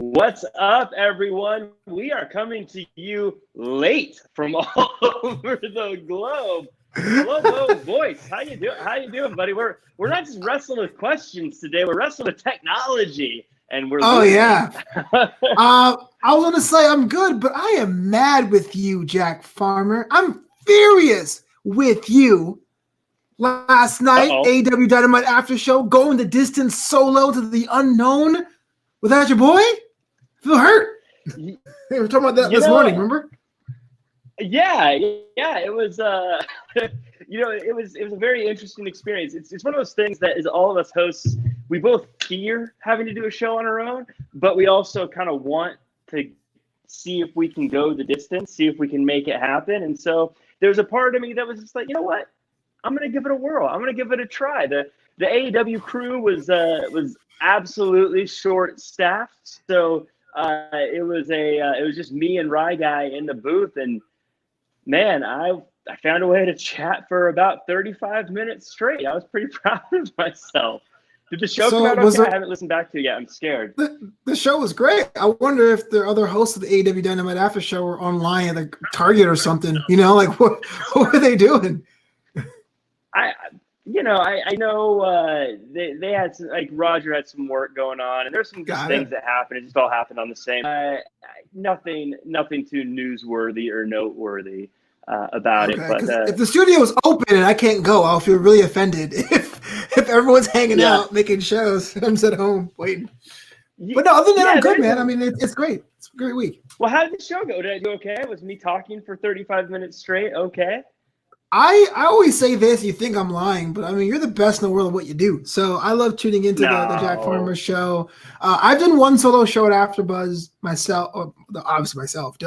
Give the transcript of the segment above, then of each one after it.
What's up, everyone? We are coming to you late from all over the globe. Flobo, Boyce, how you doing? How you doing, buddy? We're not just wrestling with questions today. We're wrestling with technology, and we're. Oh yeah. I was gonna say I'm good, but I am mad with you, Jack Farmer. I'm furious with you. Last night, AEW Dynamite After Show, going the distance solo to the unknown without your boy. I feel hurt. We were talking about that this morning. Remember? Yeah. It was. It was a very interesting experience. It's one of those things that is all of us hosts. We both fear having to do a show on our own, but we also kind of want to see if we can go the distance, see if we can make it happen. And so there's a part of me that was just like, you know what? I'm going to give it a whirl. I'm going to give it a try. The AEW crew was absolutely short-staffed, so it was just me and Rye Guy in the booth, and man, I found a way to chat for about 35 minutes straight. I was pretty proud of myself. Did the show come out okay? I haven't listened back to it yet. I'm scared. The show was great. I wonder if the other hosts of the AEW Dynamite After Show were online at like Target or something. You know, like what were they doing? I know they had some, like Roger had some work going on, and there's some things that happened. It just all happened on the same. Nothing too newsworthy or noteworthy about it. But if the studio is open and I can't go, I'll feel really offended if everyone's hanging out making shows and I'm at home waiting. But no, other than that, I'm good, man. I mean, it's great. It's a great week. Well, how did the show go? Did I do okay? Was me talking for 35 minutes straight okay? I always say this, you think I'm lying, but I mean, you're the best in the world at what you do. So I love tuning into the Jack Farmer show. I've done one solo show at AfterBuzz myself, obviously myself,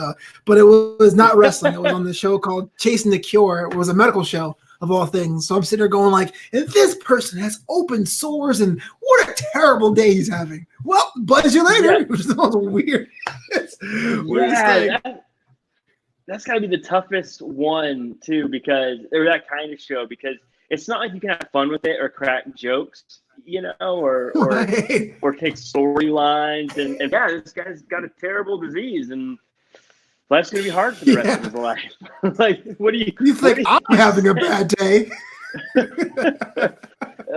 but it was not wrestling. It was on the show called Chasing the Cure. It was a medical show of all things. So I'm sitting there going like, and this person has open sores and what a terrible day he's having. Well, buzz you later, which is the most weird. That's got to be the toughest one, too, or that kind of show, because it's not like you can have fun with it or crack jokes, you know, or take storylines. And this guy's got a terrible disease, and life's going to be hard for the rest of his life. Like, what do you think I'm having a bad day?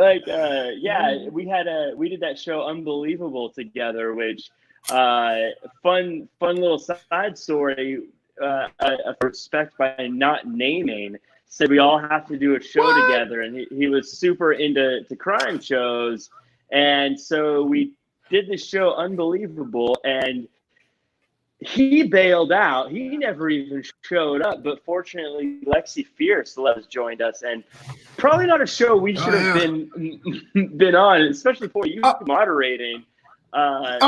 We did that show Unbelievable together, which fun little side story. Respect by not naming, said we all have to do a show together, and he was super into crime shows, and so we did this show Unbelievable, and he bailed out. He never even showed up, but fortunately Lexi Fierce joined us, and probably not a show we should have been on, especially for you moderating. I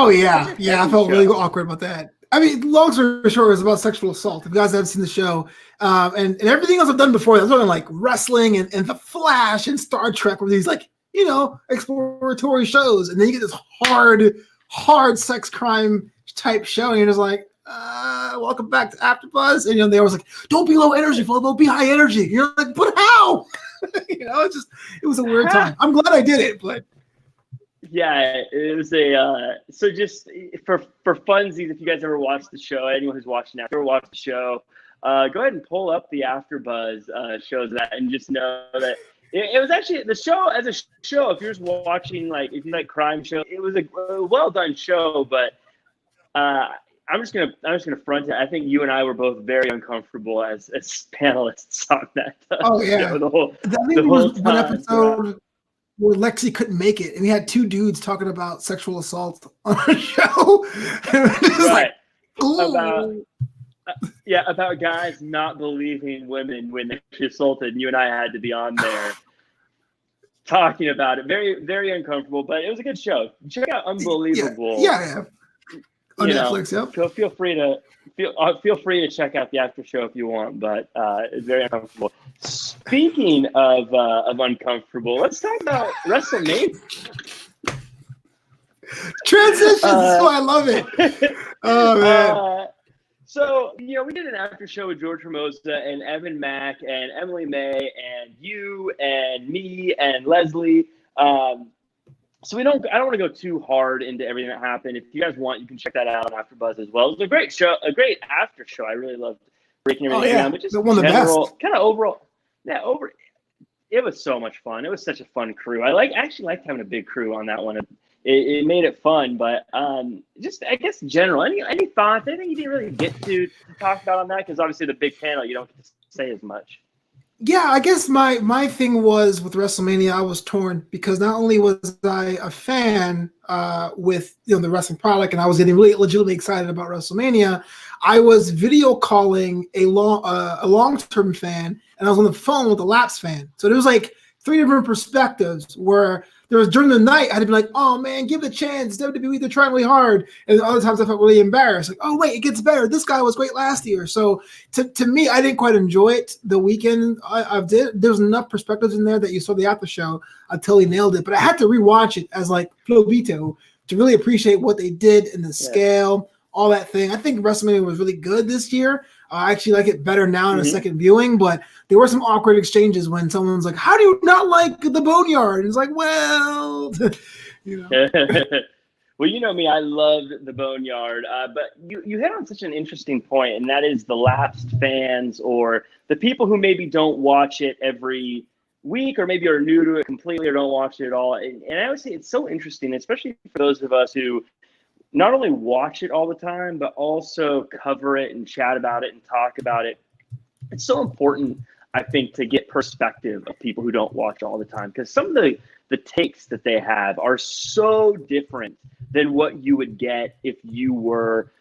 felt really awkward about that. I mean, long story short, it was about sexual assault. If you guys haven't seen the show, and everything else I've done before, I was talking like wrestling and The Flash and Star Trek, where these like, you know, exploratory shows, and then you get this hard sex crime type show, and you're just like, welcome back to AfterBuzz, and you know, they always like, don't be low energy, Flobo, be high energy. You're like, but how? You know, it was a weird time. I'm glad I did it, but. Yeah, it was so just for funsies, if you guys ever watched the show, anyone who's watching now, ever watched the show, go ahead and pull up the AfterBuzz shows that, and just know that it was actually the show as a show. If you're just watching, like, if you like crime show, it was a well done show. But I'm just gonna front it. I think you and I were both very uncomfortable as panelists on that. Show the whole time. One episode where Lexi couldn't make it, and we had two dudes talking about sexual assault on the show. About guys not believing women when they're assaulted, and you and I had to be on there talking about it. Very, very uncomfortable, but it was a good show. Check out Unbelievable. Yeah. On Netflix, Feel free to check out the after show if you want, but it's very uncomfortable. Speaking of uncomfortable, let's talk about WrestleMania. Transitions, so I love it. Oh man. So, you know, we did an after show with George Hermosa and Evan Mack and Emily May and you and me and Leslie. So I don't want to go too hard into everything that happened. If you guys want, you can check that out on AfterBuzz as well. It was a great show, a great after show. I really loved breaking Oh everything yeah, down, but just one of the general, best. kind of overall, yeah, it was so much fun. It was such a fun crew. I actually liked having a big crew on that one. It made it fun, but just I guess general. Any thoughts? Anything you didn't really get to talk about on that? Because obviously the big panel, you don't get to say as much. Yeah, I guess my thing was with WrestleMania, I was torn because not only was I a fan with the wrestling product, and I was getting really legitimately excited about WrestleMania, I was video calling a long-term fan, and I was on the phone with a lapsed fan. So there was like three different perspectives where there was during the night I had to be like, oh man, give it a chance. WWE, they're trying really hard. And other times I felt really embarrassed. Like, oh wait, it gets better. This guy was great last year. So to me, I didn't quite enjoy it. The weekend I did. There was enough perspectives in there that you saw the after show. I totally nailed it. But I had to rewatch it as like Flobito to really appreciate what they did in the scale, all that thing. I think WrestleMania was really good this year. I actually like it better now in a second viewing, but there were some awkward exchanges when someone's like, how do you not like the Boneyard? And it's like, well, Well, you know me, I love the Boneyard, but you hit on such an interesting point, and that is the lapsed fans or the people who maybe don't watch it every week or maybe are new to it completely or don't watch it at all. And I would say it's so interesting, especially for those of us who not only watch it all the time, but also cover it and chat about it and talk about it. It's so important, I think, to get perspective of people who don't watch all the time, because some of the takes that they have are so different than what you would get if you were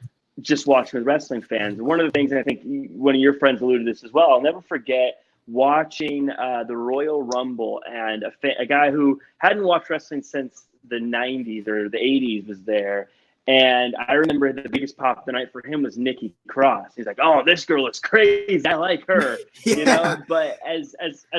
just watching with wrestling fans. And one of the things, and I think one of your friends alluded to this as well, I'll never forget watching the Royal Rumble, and a guy who hadn't watched wrestling since the 90s or the 80s was there. And I remember the biggest pop of the night for him was Nikki Cross. He's like, "Oh, this girl looks crazy. I like her." You know. But as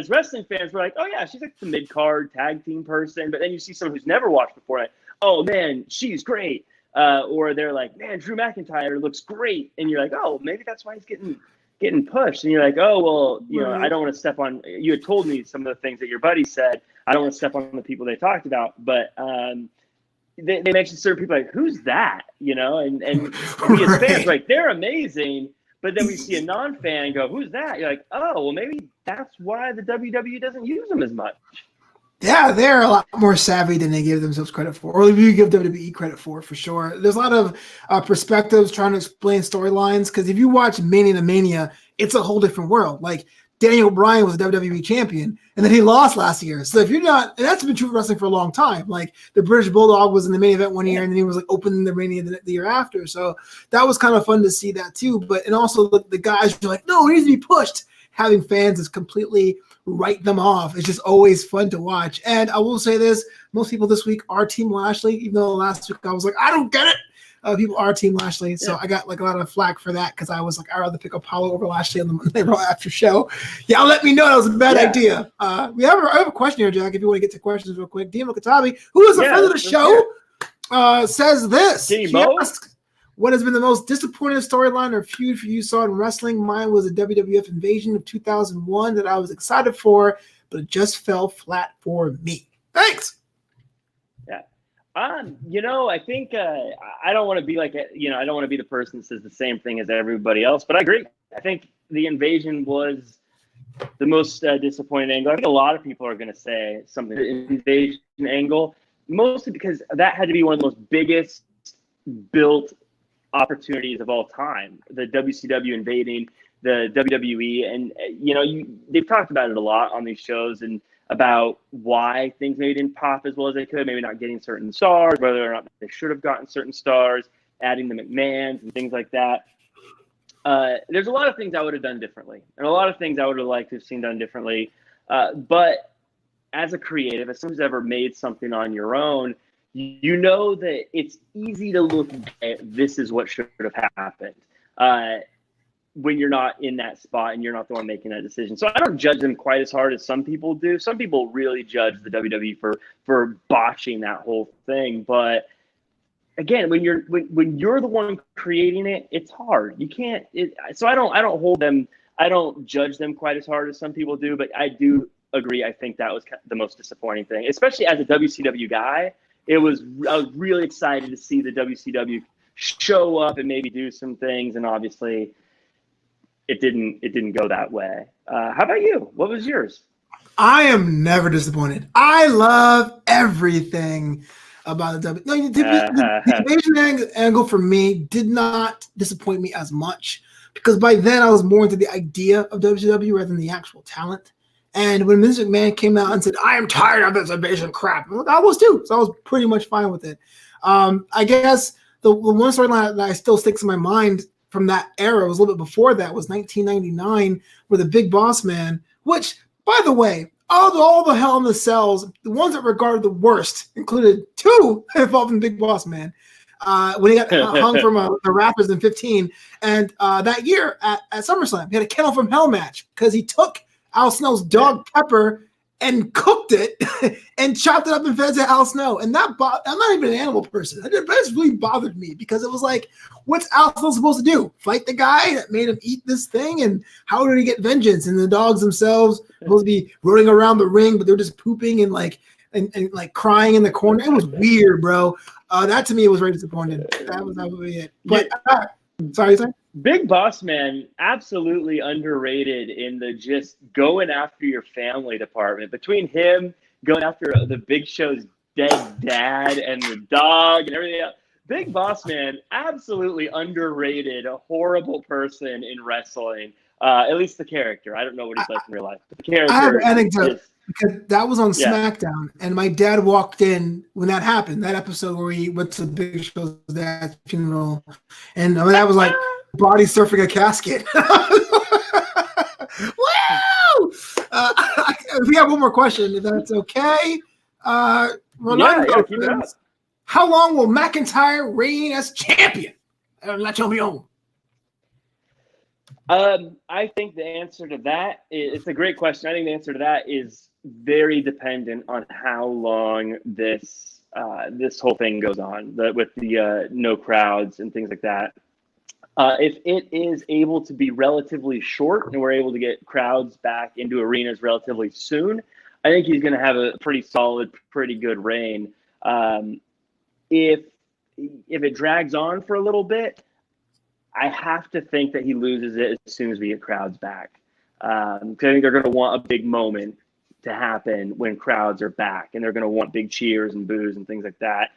wrestling fans, we're like, "Oh yeah, she's like the mid card tag team person." But then you see someone who's never watched before, like, "Oh man, she's great." Or they're like, "Man, Drew McIntyre looks great," and you're like, "Oh, maybe that's why he's getting pushed." And you're like, "Oh well, you know, I don't want to step on." You had told me some of the things that your buddy said. I don't want to step on the people they talked about, but. They mentioned certain people like, who's that? You know, and we as fans, like, they're amazing. But then we see a non-fan go, who's that? You're like, oh, well, maybe that's why the WWE doesn't use them as much. Yeah, they're a lot more savvy than they give themselves credit for, or you give WWE credit for sure. There's a lot of perspectives trying to explain storylines, because if you watch Mania to Mania, it's a whole different world. Like, Daniel Bryan was a WWE champion, and then he lost last year. So if you're not, and that's been true for wrestling for a long time. Like, the British Bulldog was in the main event one year, and then he was like opening the Mania the year after. So that was kind of fun to see that too. But and also the guys are like, no, he needs to be pushed. Having fans is completely write them off. It's just always fun to watch. And I will say this: most people this week are Team Lashley, even though last week I was like, I don't get it. People are Team Lashley, so I got like a lot of flack for that, because I was like, I'd rather pick Apollo over Lashley on the Monday Raw after show. Y'all let me know that was a bad idea. I have a question here, Jack, if you want to get to questions real quick. Dima Katabi, who is a friend of the show, says this. She asks, what has been the most disappointing storyline or feud for you saw in wrestling? Mine was a WWF Invasion of 2001 that I was excited for, but it just fell flat for me. Thanks. You know, I think I don't want to be like, you know, I don't want to be the person that says the same thing as everybody else, but I agree. I think the Invasion was the most disappointing angle. I think a lot of people are going to say something, the Invasion angle, mostly because that had to be one of the most biggest built opportunities of all time. The WCW invading the WWE, and you know, they've talked about it a lot on these shows, and about why things maybe didn't pop as well as they could, maybe not getting certain stars, whether or not they should have gotten certain stars, adding the McMahons and things like that. There's a lot of things I would have done differently, and a lot of things I would have liked to have seen done differently. But as a creative, as someone who's ever made something on your own, you know that it's easy to look at this is what should have happened. When you're not in that spot and you're not the one making that decision. So I don't judge them quite as hard as some people do. Some people really judge the WWE for botching that whole thing. But again, when you're the one creating it, it's hard. You can't. So I don't hold them. I don't judge them quite as hard as some people do. But I do agree. I think that was the most disappointing thing, especially as a WCW guy. I was really excited to see the WCW show up and maybe do some things, and obviously it didn't go that way. How about you? What was yours? I am never disappointed. I love everything about the W. No, the invasion angle for me did not disappoint me as much because by then I was more into the idea of WCW rather than the actual talent. And when Vince McMahon came out and said, "I am tired of this invasion crap," I was too. So I was pretty much fine with it. I guess the one storyline that I still sticks in my mind from that era was a little bit before that was 1999, where the Big Boss Man, which, by the way, all the Hell in the Cells, the ones that regarded the worst, included 2 involving Big Boss Man. When he got hung from the Raptors in 15, and that year at SummerSlam, he had a Kennel from Hell match because he took Al Snow's dog Pepper and cooked it and chopped it up and fed it to Al Snow. And I'm not even an animal person. That just really bothered me because it was like, what's Al Snow supposed to do? Fight the guy that made him eat this thing? And how did he get vengeance? And the dogs themselves supposed to be running around the ring, but they're just pooping and like crying in the corner. It was weird, bro. That to me was very disappointing. That was really it. But sorry. Big Boss Man, absolutely underrated in the just going after your family department. Between him going after the Big Show's dead dad and the dog and everything else, Big Boss Man, absolutely underrated, a horrible person in wrestling. At least the character. I don't know what he's like in real life. But the character. I have an anecdote because that was on SmackDown, and my dad walked in when that happened. That episode where he went to Big Show's dad's funeral, and I mean, that was like body surfing a casket. Woo! We have one more question, if that's okay. Rolando, keep it up. How long will McIntyre reign as champion? La champion. I think the answer to that it's a great question. I think the answer to that is very dependent on how long this whole thing goes on with the no crowds and things like that. If it is able to be relatively short and we're able to get crowds back into arenas relatively soon, I think he's going to have a pretty solid, pretty good reign. If it drags on for a little bit, I have to think that he loses it as soon as we get crowds back. I think they're going to want a big moment to happen when crowds are back, and they're going to want big cheers and boos and things like that.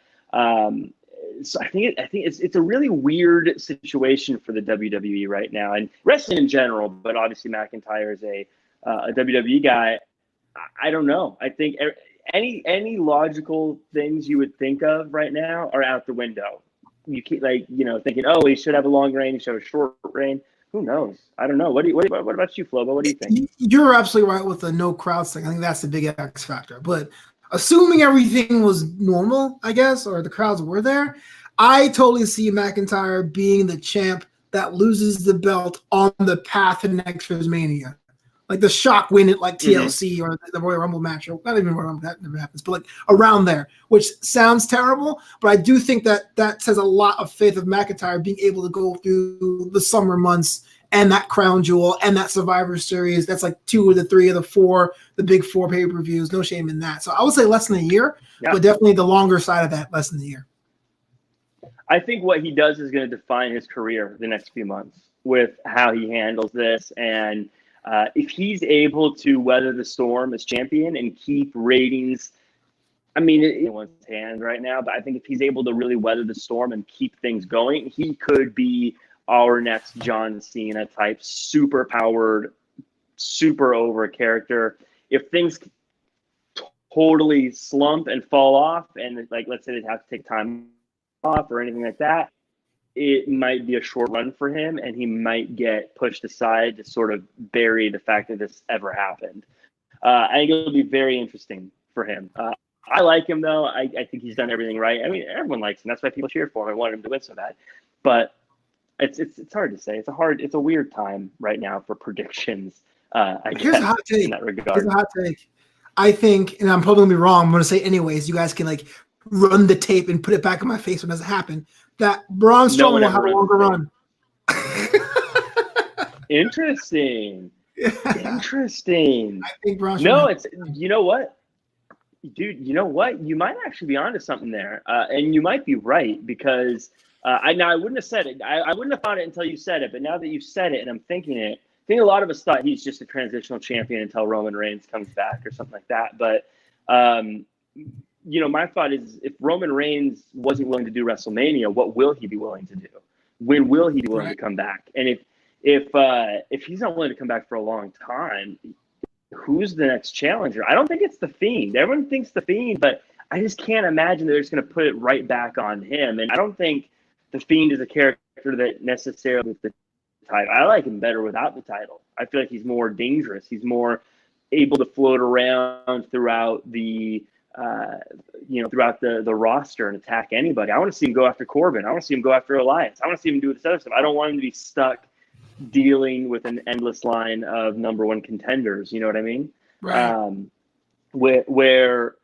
So I think it's a really weird situation for the WWE right now, and wrestling in general. But obviously, McIntyre is a WWE guy. I don't know. I think any logical things you would think of right now are out the window. You keep thinking, oh, he should have a long reign, he should have a short reign. Who knows? I don't know. What about you, Flobo? What do you think? You're absolutely right with the no crowds thing. I think that's the big X factor. But assuming everything was normal, I guess, or the crowds were there, I totally see McIntyre being the champ that loses the belt on the path to next year's Mania. Like the shock win at like TLC or the Royal Rumble match, or not even Royal Rumble, that never happens, but like around there, which sounds terrible. But I do think that says a lot of faith of McIntyre being able to go through the summer months and that Crown Jewel and that Survivor Series. That's like 2 of the 3 of the 4, the big 4 pay-per-views. No shame in that. So I would say less than a year, but definitely the longer side of that, less than a year. I think what he does is going to define his career the next few months with how he handles this. And if he's able to weather the storm as champion and keep ratings, I mean, in anyone's hands right now, but I think if he's able to really weather the storm and keep things going, he could be our next John Cena type, super powered, super over character. If things totally slump and fall off, and like let's say they have to take time off or anything like that, it might be a short run for him, and he might get pushed aside to sort of bury the fact that this ever happened. I think it'll be very interesting for him. I like him, though. I think he's done everything right. I mean, everyone likes him. That's why people cheer for him. I want him to win so bad. But it's hard to say. It's a weird time right now for predictions. Here's a hot take. In that regard. Here's a hot take. I think, and I'm probably going to be wrong, I'm going to say anyways, you guys can like run the tape and put it back in my face when it doesn't happen, that Braun Strowman will have a longer run. Interesting. Interesting. I think Braun Strowman. No, you know what? Dude, you know what? You might actually be onto something there, and you might be right because I wouldn't have said it. I wouldn't have thought it until you said it. But now that you've said it, and I'm thinking it, I think a lot of us thought he's just a transitional champion until Roman Reigns comes back or something like that. But my thought is, if Roman Reigns wasn't willing to do WrestleMania, what will he be willing to do? When will he be willing to come back? And if he's not willing to come back for a long time, who's the next challenger? I don't think it's The Fiend. Everyone thinks The Fiend, but I just can't imagine that they're just going to put it right back on him. And I don't think The Fiend is a character that necessarily with the title. I like him better without the title. I feel like he's more dangerous. He's more able to float around throughout the roster and attack anybody. I want to see him go after Corbin. I want to see him go after Elias. I want to see him do this other stuff. I don't want him to be stuck dealing with an endless line of number one contenders. You know what I mean? Right. Where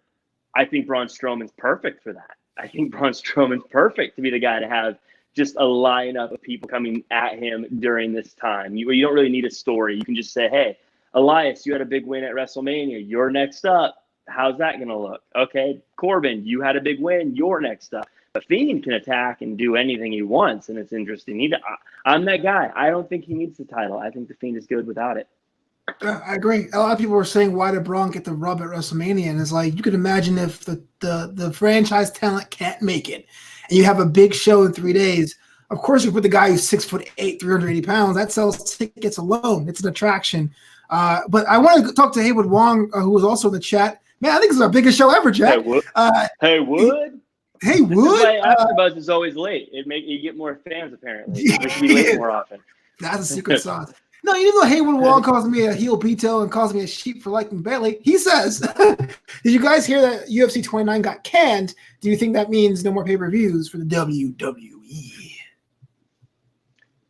I think Braun Strowman's perfect for that. I think Braun Strowman's perfect to be the guy to have just a lineup of people coming at him during this time. You don't really need a story. You can just say, hey, Elias, you had a big win at WrestleMania. You're next up. How's that going to look? Okay, Corbin, you had a big win. You're next up. But Fiend can attack and do anything he wants, and it's interesting. I'm that guy. I don't think he needs the title. I think the Fiend is good without it. I agree. A lot of people were saying, why did Braun get the rub at WrestleMania? And it's like, you could imagine if the franchise talent can't make it, and you have a big show in 3 days. Of course, you put the guy who's 6'8", 380 pounds. That sells tickets alone. It's an attraction. But I want to talk to Haywood Wong, who was also in the chat. Man, I think this is our biggest show ever, Jack. Haywood. Hey, Wood. This is why AfterBuzz is always late. You get more fans apparently. We should be late more often. That's a secret sauce. No, even though Haywood Wong calls me a heel Pito and calls me a sheep for liking Bailey, he says, "Did you guys hear that UFC 29 got canned? Do you think that means no more pay-per-views for the WWE?"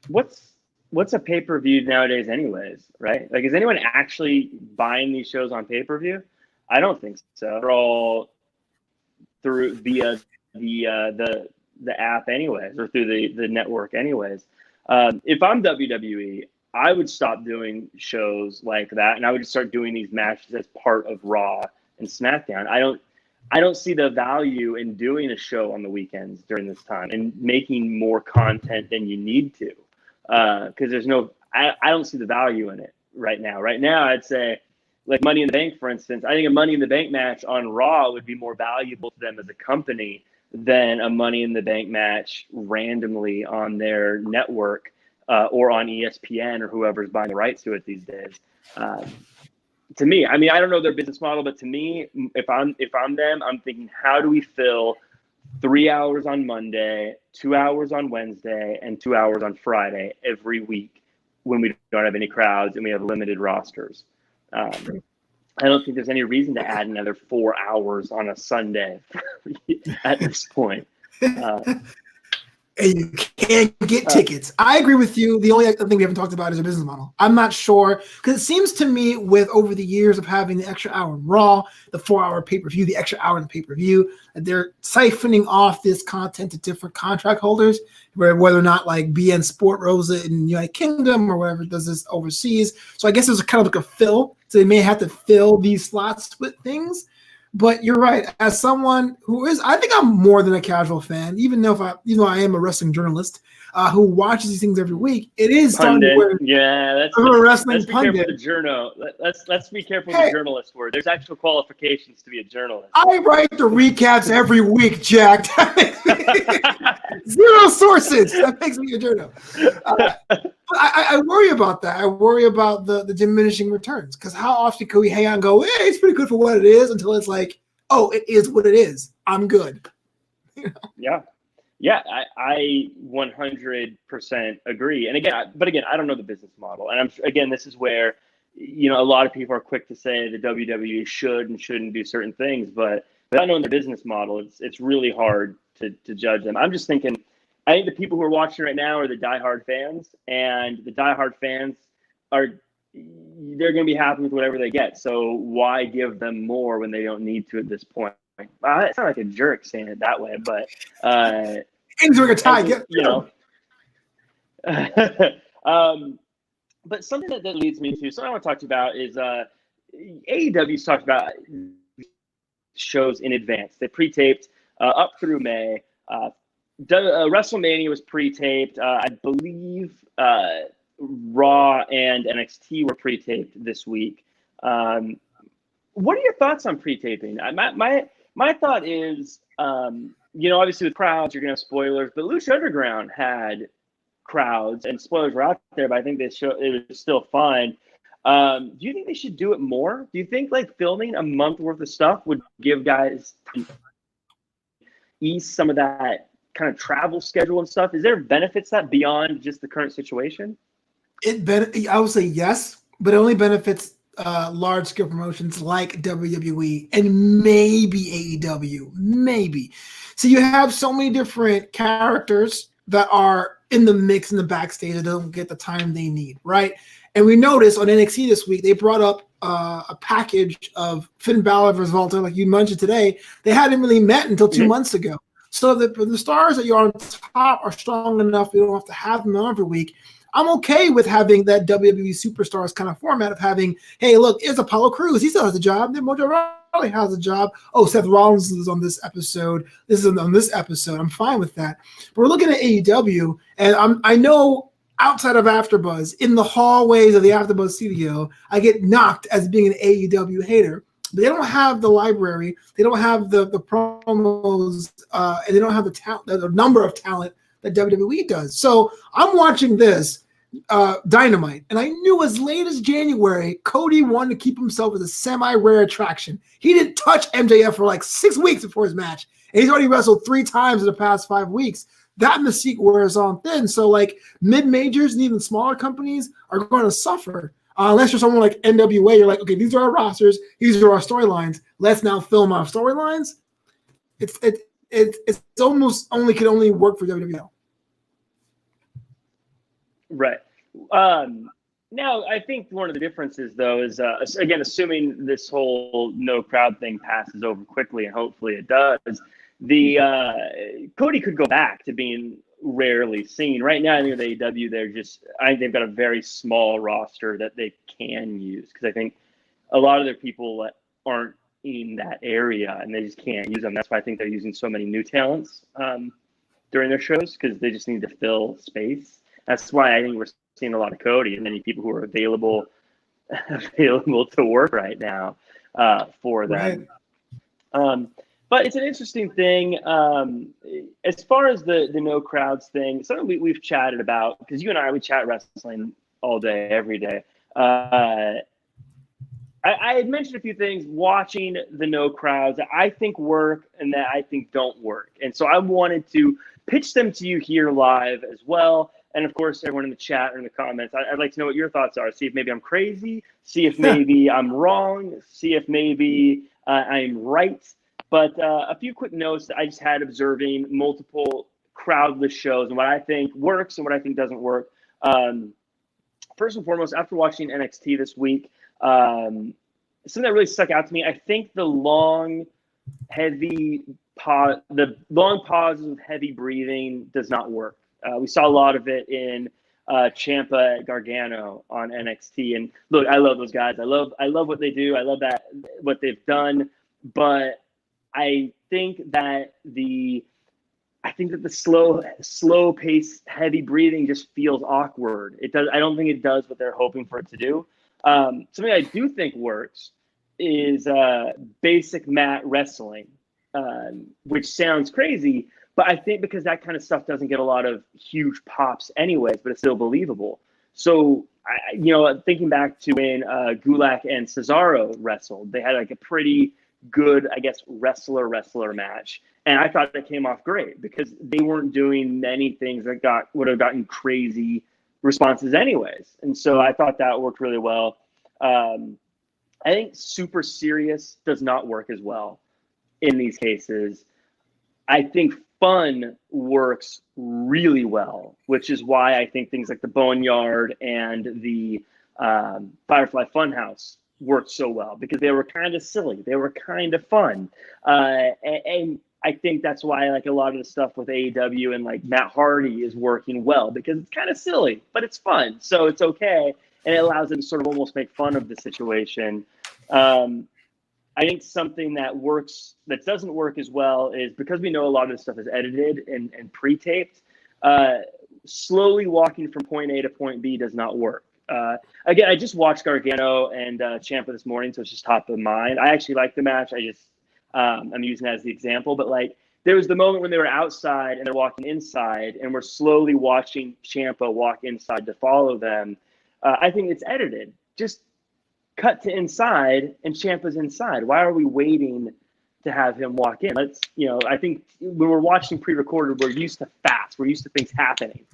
What's a pay-per-view nowadays, anyways? Right? Like, is anyone actually buying these shows on pay-per-view? I don't think so. They're all via the app anyways, or through the network anyways. If I'm WWE, I would stop doing shows like that, and I would just start doing these matches as part of Raw and SmackDown. I don't see the value in doing a show on the weekends during this time and making more content than you need to, because I don't see the value in it right now. Right now, I'd say, like Money in the Bank, for instance, I think a Money in the Bank match on Raw would be more valuable to them as a company than a Money in the Bank match randomly on their network or on ESPN or whoever's buying the rights to it these days. To me, I mean, I don't know their business model, but to me, if I'm them, I'm thinking, how do we fill 3 hours on Monday, 2 hours on Wednesday, and 2 hours on Friday every week when we don't have any crowds and we have limited rosters? I don't think there's any reason to add another 4 hours on a Sunday at this point. And you can't get tickets. I agree with you. The only other thing we haven't talked about is a business model. I'm not sure, because it seems to me, with over the years of having the extra hour in Raw, the 4 hour pay-per-view, the extra hour in the pay-per-view, that they're siphoning off this content to different contract holders, whether or not like BN Sport Rosa in the United Kingdom or whatever does this overseas. So I guess there's kind of like a fill. So they may have to fill these slots with things. But you're right. As someone who is, I think I'm more than a casual fan, even though I am a wrestling journalist who watches these things every week. It is pundit. That's a wrestling let's be pundit. Let's be careful with the journalist word. There's actual qualifications to be a journalist. I write the recaps every week, Jack. Zero sources. That makes me a journal. I worry about that. I worry about the diminishing returns, because how often can we hang out and go, hey, it's pretty good for what it is, until it's like, oh, it is what it is. I'm good. You know? Yeah, I 100% agree. And again, I don't know the business model. And this is where, a lot of people are quick to say the WWE should and shouldn't do certain things, but without knowing their business model, it's really hard to judge them. I'm just thinking, I think the people who are watching right now are the diehard fans, and the diehard fans they're going to be happy with whatever they get. So why give them more when they don't need to at this point? I sound like a jerk saying it that way, but a tie, but something that leads me to something I want to talk to you about is AEW's talked about shows in advance. They pre-taped up through May. WrestleMania was pre-taped. I believe Raw and NXT were pre-taped this week. What are your thoughts on pre-taping? My thought is, obviously with crowds, you're going to have spoilers, but Lucha Underground had crowds and spoilers were out there, but I think it was still fun. Do you think they should do it more? Do you think like filming a month worth of stuff would give guys ease some of that kind of travel schedule and stuff? Is there benefits that beyond just the current situation? I would say yes, but it only benefits large scale promotions like WWE and maybe AEW, maybe. So you have so many different characters that are in the mix in the backstage that don't get the time they need, right? And we noticed on NXT this week, they brought up a package of Finn Balor versus Walter, like you mentioned today. They hadn't really met until 2 months ago. So the stars that you're on top are strong enough. You don't have to have them every week. I'm okay with having that WWE Superstars kind of format of having, hey, look, it's Apollo Crews. He still has a job. Then Mojo Rawley has a job. Oh, Seth Rollins is on this episode. This is on this episode. I'm fine with that. But we're looking at AEW, and I know outside of AfterBuzz, in the hallways of the AfterBuzz studio, I get knocked as being an AEW hater. But they don't have the library. They don't have the promos, and they don't have the talent, the number of talent that WWE does. So I'm watching this Dynamite, and I knew as late as January, Cody wanted to keep himself as a semi-rare attraction. He didn't touch MJF for like 6 weeks before his match, and he's already wrestled 3 times in the past 5 weeks. That mystique wears on thin. So like mid-majors and even smaller companies are going to suffer. Unless you're someone like NWA, you're like, okay, these are our rosters, these are our storylines. Let's now film our storylines. It's almost could only work for WWE. Right. Now, I think one of the differences, though, is, again, assuming this whole no crowd thing passes over quickly, and hopefully it does, Cody could go back to being rarely seen. Right now, I think with AEW, I think they've got a very small roster that they can use, because I think a lot of their people aren't in that area, and they just can't use them. That's why I think they're using so many new talents during their shows, because they just need to fill space. That's why I think we're seeing a lot of Cody and many people who are available to work right now for them. Right. But it's an interesting thing. As far as the no crowds thing, something we've chatted about, because you and I, we chat wrestling all day, every day. I had mentioned a few things watching the no crowds that I think work and that I think don't work. And so I wanted to pitch them to you here live as well. And of course, everyone in the chat or in the comments, I'd like to know what your thoughts are. See if maybe I'm crazy, see if maybe I'm wrong, see if maybe I'm right. But a few quick notes that I just had observing multiple crowdless shows and what I think works and what I think doesn't work. First and foremost, after watching NXT this week, something that really stuck out to me, I think the long pauses of heavy breathing does not work. We saw a lot of it in Ciampa Gargano on NXT, and look, I love those guys. I love what they do. I love what they've done, but I think that the slow pace, heavy breathing just feels awkward. It does. I don't think it does what they're hoping for it to do. Something I do think works is basic mat wrestling, which sounds crazy, but I think because that kind of stuff doesn't get a lot of huge pops anyways, but it's still believable. So, thinking back to when Gulak and Cesaro wrestled, they had like a pretty good, I guess, wrestler match. And I thought that came off great because they weren't doing many things that would have gotten crazy responses anyways. And so I thought that worked really well. I think super serious does not work as well in these cases. I think fun works really well, which is why I think things like the Boneyard and the Firefly Funhouse worked so well, because they were kind of silly. They were kind of fun. And I think that's why like a lot of the stuff with AEW and like Matt Hardy is working well, because it's kind of silly, but it's fun. So it's okay. And it allows them to sort of almost make fun of the situation. I think something that doesn't work as well is because we know a lot of this stuff is edited and pre-taped. Slowly walking from point A to point B does not work. Again, I just watched Gargano and Ciampa this morning, so it's just top of mind. I actually like the match. I'm using that as the example, but like there was the moment when they were outside and they're walking inside, and we're slowly watching Ciampa walk inside to follow them. I think it's edited. Just cut to inside, and Ciampa's inside. Why are we waiting to have him walk in? I think when we're watching pre-recorded, we're used to fast. We're used to things happening.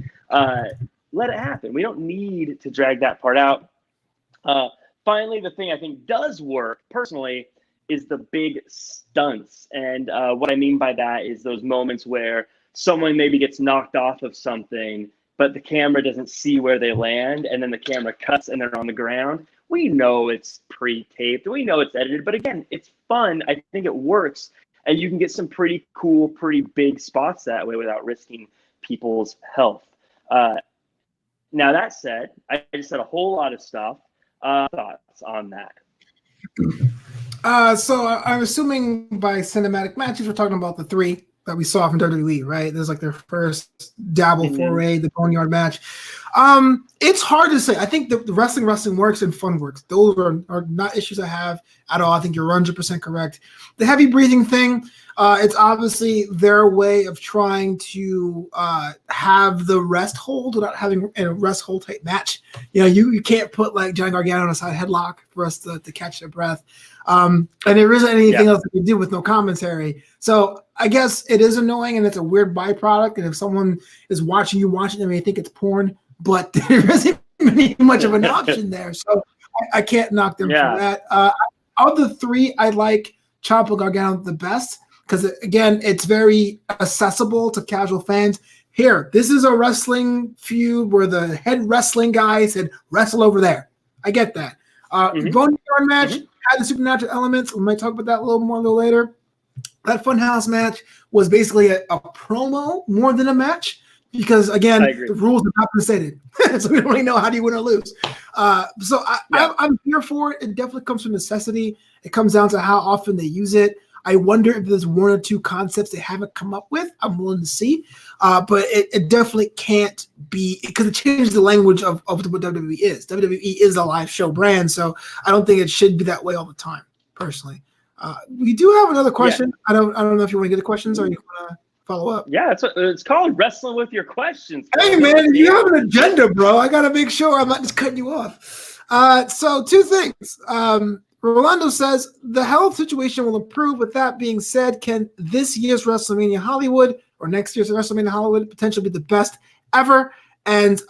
Let it happen. We don't need to drag that part out. Finally, the thing I think does work personally is the big stunts. And what I mean by that is those moments where someone maybe gets knocked off of something, but the camera doesn't see where they land, and then the camera cuts and they're on the ground. We know it's pre-taped. We know it's edited. But again, it's fun. I think it works. And you can get some pretty cool, pretty big spots that way without risking people's health. Now, that said, I just said a whole lot of stuff. Thoughts on that? So I'm assuming by cinematic matches, we're talking about the three that we saw from WWE, right? There's like their first dabble foray, the Boneyard match. It's hard to say. I think the wrestling works and fun works. Those are not issues I have at all. I think you're 100% correct. The heavy breathing thing, it's obviously their way of trying to have the rest hold without having a rest hold type match. You can't put like Johnny Gargano on a side headlock for us to catch their breath. And there isn't anything else that we do with no commentary. So I guess it is annoying and it's a weird byproduct. And if someone is watching you watching them, they think it's porn, but there isn't really much of an option there. So I can't knock them for that. Of the three, I like Ciampa Gargano the best because, again, it's very accessible to casual fans. Here, this is a wrestling feud where the head wrestling guy said, wrestle over there. I get that. Boneyard match had the supernatural elements. We might talk about that a little later. That Funhouse match was basically a promo more than a match because, again, the rules have not been stated. So we don't really know how do you win or lose. I'm here for it. It definitely comes from necessity. It comes down to how often they use it. I wonder if there's one or two concepts they haven't come up with. I'm willing to see. But it definitely can't be because it changes the language of what WWE is. WWE is a live show brand, so I don't think it should be that way all the time, personally. We do have another question. I don't know if you want to get the questions or you want to follow up. Yeah, it's called Wrestling with Your Questions. Hey, man, you have an agenda, bro. I got to make sure I'm not just cutting you off. So two things. Rolando says, the health situation will improve. With that being said, can this year's WrestleMania Hollywood or next year's WrestleMania Hollywood potentially be the best ever? And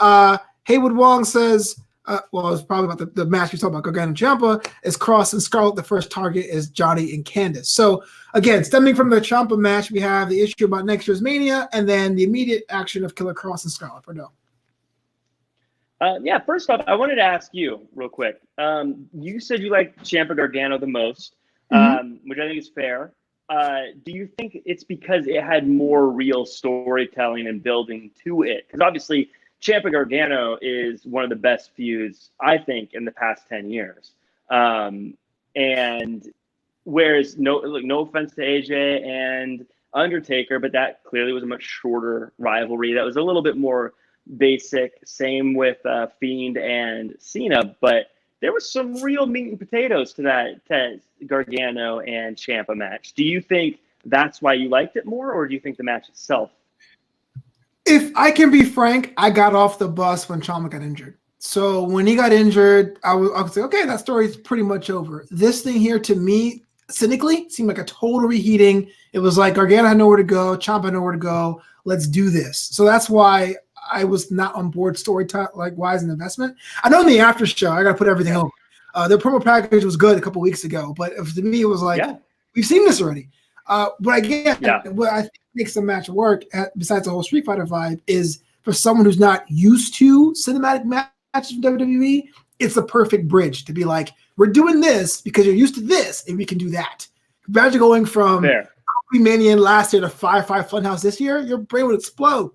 Haywood Wong says, it's probably about the match we talked about, Gargano and Ciampa, is Cross and Scarlett. The first target is Johnny and Candice. So, again, stemming from the Ciampa match, we have the issue about next year's Mania and then the immediate action of Killer Cross and Scarlett. Perdue. First off, I wanted to ask you real quick. You said you like Ciampa Gargano the most, which I think is fair. Do you think it's because it had more real storytelling and building to it? Because obviously, Ciampa Gargano is one of the best feuds, I think, in the past 10 years. And whereas, no offense to AJ and Undertaker, but that clearly was a much shorter rivalry. That was a little bit more basic. Same with Fiend and Cena, but there was some real meat and potatoes to that Gargano and Ciampa match. Do you think that's why you liked it more, or do you think the match itself? If I can be frank, I got off the bus when Ciampa got injured. So when he got injured, I would say, okay, that story's pretty much over. This thing here, to me, cynically, seemed like a total reheating. It was like Gargano had nowhere to go, Ciampa had nowhere to go. Let's do this. So that's why I was not on board storytelling, like wise an investment. I know in the after show, I got to put everything over. The promo package was good a couple weeks ago, but to me, it was like, we've seen this already. But again, what I think makes the match work, besides the whole Street Fighter vibe, is for someone who's not used to cinematic matches from WWE, it's the perfect bridge to be like, we're doing this because you're used to this, and we can do that. Imagine going from Mania last year to 5-5 Funhouse this year, your brain would explode.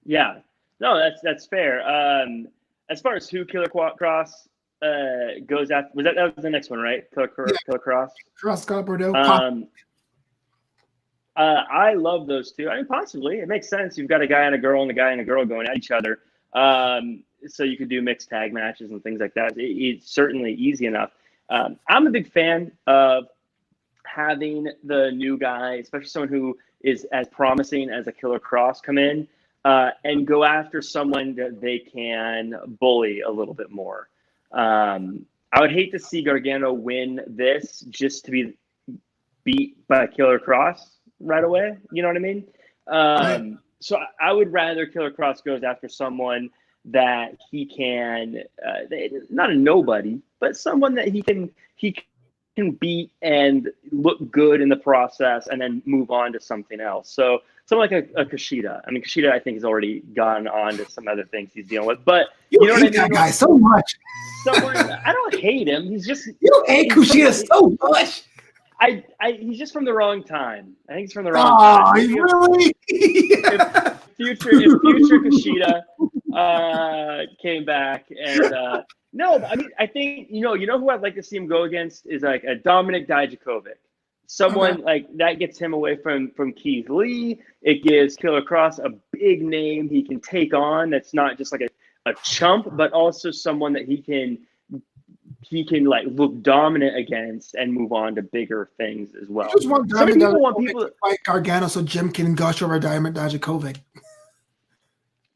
No, that's fair. As far as who Killer Cross goes after. That was the next one, right? Killer Cross. Cross Scott Bordeaux. I love those two. I mean, possibly it makes sense. You've got a guy and a girl and a guy and a girl going at each other. So you could do mixed tag matches and things like that. It's certainly easy enough. I'm a big fan of having the new guy, especially someone who is as promising as a Killer Cross, come in and go after someone that they can bully a little bit more. I would hate to see Gargano win this just to be beat by Killer Cross right away. You know what I mean? So I would rather Killer Cross goes after someone that he can, not a nobody, but someone that he can beat and look good in the process and then move on to something else. So someone like a Kushida. I mean, Kushida, I think, has already gone on to some other things he's dealing with. But you know hate what I mean? That guy so much. Someone, I don't hate him. He's just you hate Kushida so much. He's just from the wrong time. I think he's from the wrong time. Maybe really? If future Kushida came back and no, I mean, I think you know who I'd like to see him go against is like a Dominic Dijakovic. Someone like that gets him away from Keith Lee. It gives Killer Cross a big name he can take on. That's not just like a chump, but also someone that he can like look dominant against and move on to bigger things as well. Just want people to fight Gargano so Jim can gush over Diamond Dijakovic.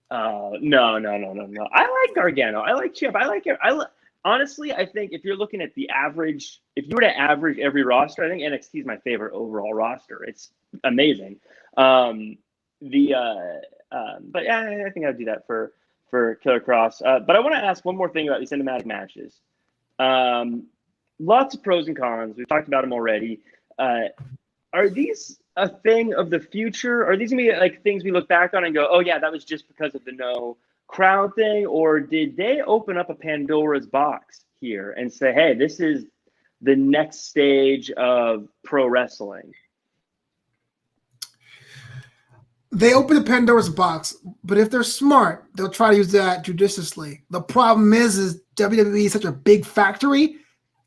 No. I like Gargano. I like Chip. I like it. Honestly, I think if you're looking at the average, if you were to average every roster, I think NXT is my favorite overall roster. It's amazing. But yeah, I think I'd do that for Killer Cross. But I want to ask one more thing about these cinematic matches. Lots of pros and cons. We've talked about them already. Are these a thing of the future? Are these gonna be like things we look back on and go, oh yeah, that was just because of the no crowd thing? Or did they open up a Pandora's box here and say, hey, this is the next stage of pro wrestling? They open the Pandora's box, but if they're smart, they'll try to use that judiciously. The problem is WWE is such a big factory.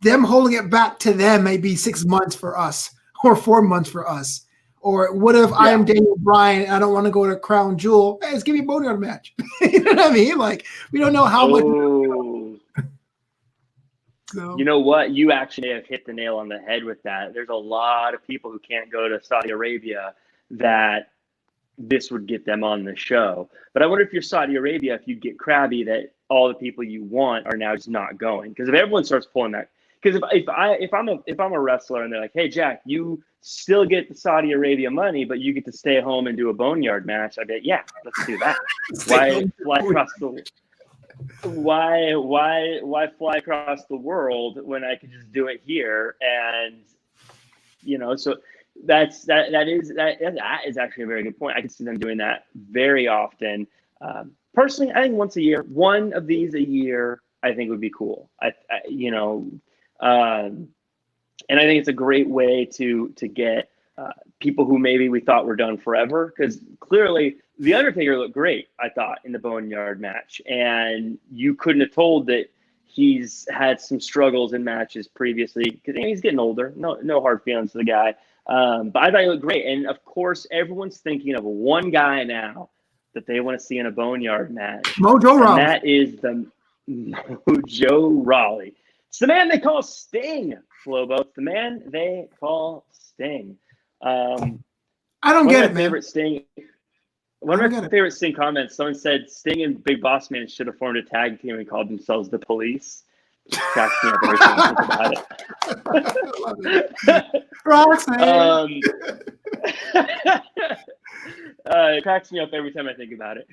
Them holding it back to them may be 6 months for us or 4 months for us. Or what if I am Daniel Bryan and I don't want to go to Crown Jewel? Hey, let's give me a boneyard match. You know what I mean? Like, we don't know how much. So. You know what? You actually have hit the nail on the head with that. There's a lot of people who can't go to Saudi Arabia that this would get them on the show. But I wonder if you're Saudi Arabia, if you'd get crabby that all the people you want are now just not going. Because if everyone starts pulling that, because if I'm a wrestler and they're like, hey Jack, you still get the Saudi Arabia money, but you get to stay home and do a boneyard match, I bet yeah, let's do that. Why fly across the world when I could just do it here? And so that is actually a very good point. I can see them doing that very often. Personally, I think once a year, one of these a year, I think would be cool. And I think it's a great way to get people who maybe we thought were done forever, because clearly The Undertaker looked great, I thought, in the Boneyard match, and you couldn't have told that he's had some struggles in matches previously because he's getting older. No hard feelings to the guy, but I thought he looked great. And of course, everyone's thinking of one guy now that they want to see in a Boneyard match. Mojo Rawley. That is the Mojo Rawley. It's the man they call Sting, Flobo. It's the man they call Sting. I don't get it, man. One of my favorite Sting comments, someone said Sting and Big Boss Man should have formed a tag team and called themselves the Police. It cracks me up every time I think about it. Roxanne. It cracks me up every time I think about it.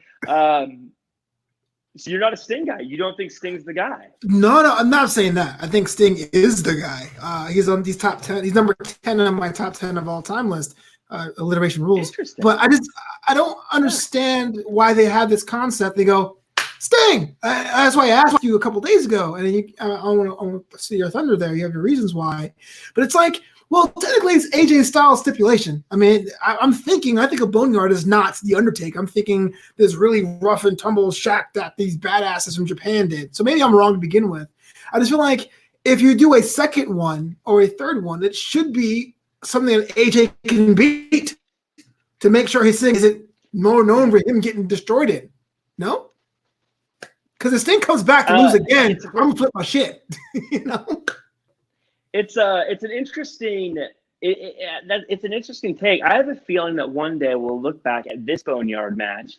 So you're not a Sting guy. You don't think Sting's the guy? No, I'm not saying that. I think Sting is the guy. He's on these top 10. He's number 10 on my top 10 of all time list. Alliteration rules. But I don't understand why they have this concept. They go, Sting. That's why I asked you a couple days ago, and I want to see your thunder there. You have your reasons why, but it's like, well, technically it's AJ Styles stipulation. I mean, I think a Boneyard is not the Undertaker. I'm thinking this really rough and tumble shack that these badasses from Japan did. So maybe I'm wrong to begin with. I just feel like if you do a second one or a third one, it should be something that AJ can beat to make sure his thing isn't more known for him getting destroyed in. No? Because if Sting comes back to lose again, I'm going to flip my shit. You know? It's an interesting it's an interesting take. I have a feeling that one day we'll look back at this Boneyard match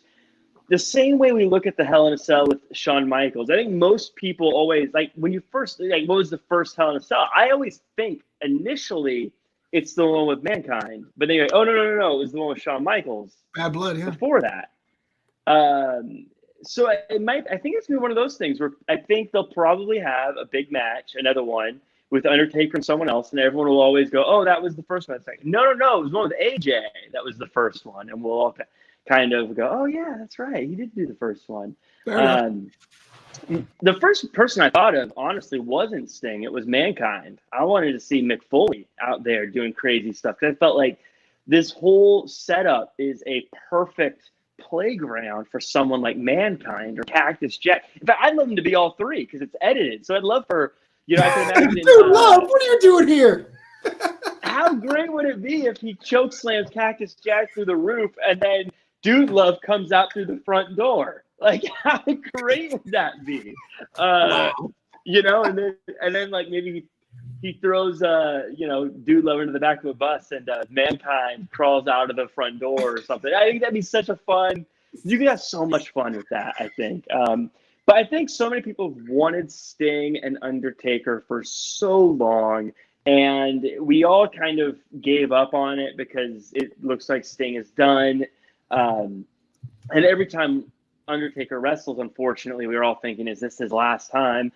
the same way we look at the Hell in a Cell with Shawn Michaels. I think most people always, like, when you first, like, what was the first Hell in a Cell? I always think initially it's the one with Mankind, but then you're like, oh, no, it was the one with Shawn Michaels. Bad Blood, yeah. Before that. So I think it's going to be one of those things where I think they'll probably have a big match, another one, with Undertaker and someone else, and everyone will always go, oh, that was the first one. It's like, no, it was one with AJ. That was the first one. And we'll all kind of go, oh, yeah, that's right. He did do the first one. The first person I thought of, honestly, wasn't Sting. It was Mankind. I wanted to see Mick Foley out there doing crazy stuff because I felt like this whole setup is a perfect playground for someone like Mankind or Cactus Jack. In fact, I'd love him to be all three because it's edited. So I'd love for, I can imagine. Dude, Love, what are you doing here? How great would it be if he choke slams Cactus Jack through the roof and then Dude Love comes out through the front door? Like, how great would that be? Wow. And then like maybe he throws Dude Love into the back of a bus and Mankind crawls out of the front door or something. I think that'd be such a fun. You could have so much fun with that, I think. But I think so many people have wanted Sting and Undertaker for so long, and we all kind of gave up on it because it looks like Sting is done. And every time Undertaker wrestles, unfortunately, we were all thinking, is this his last time?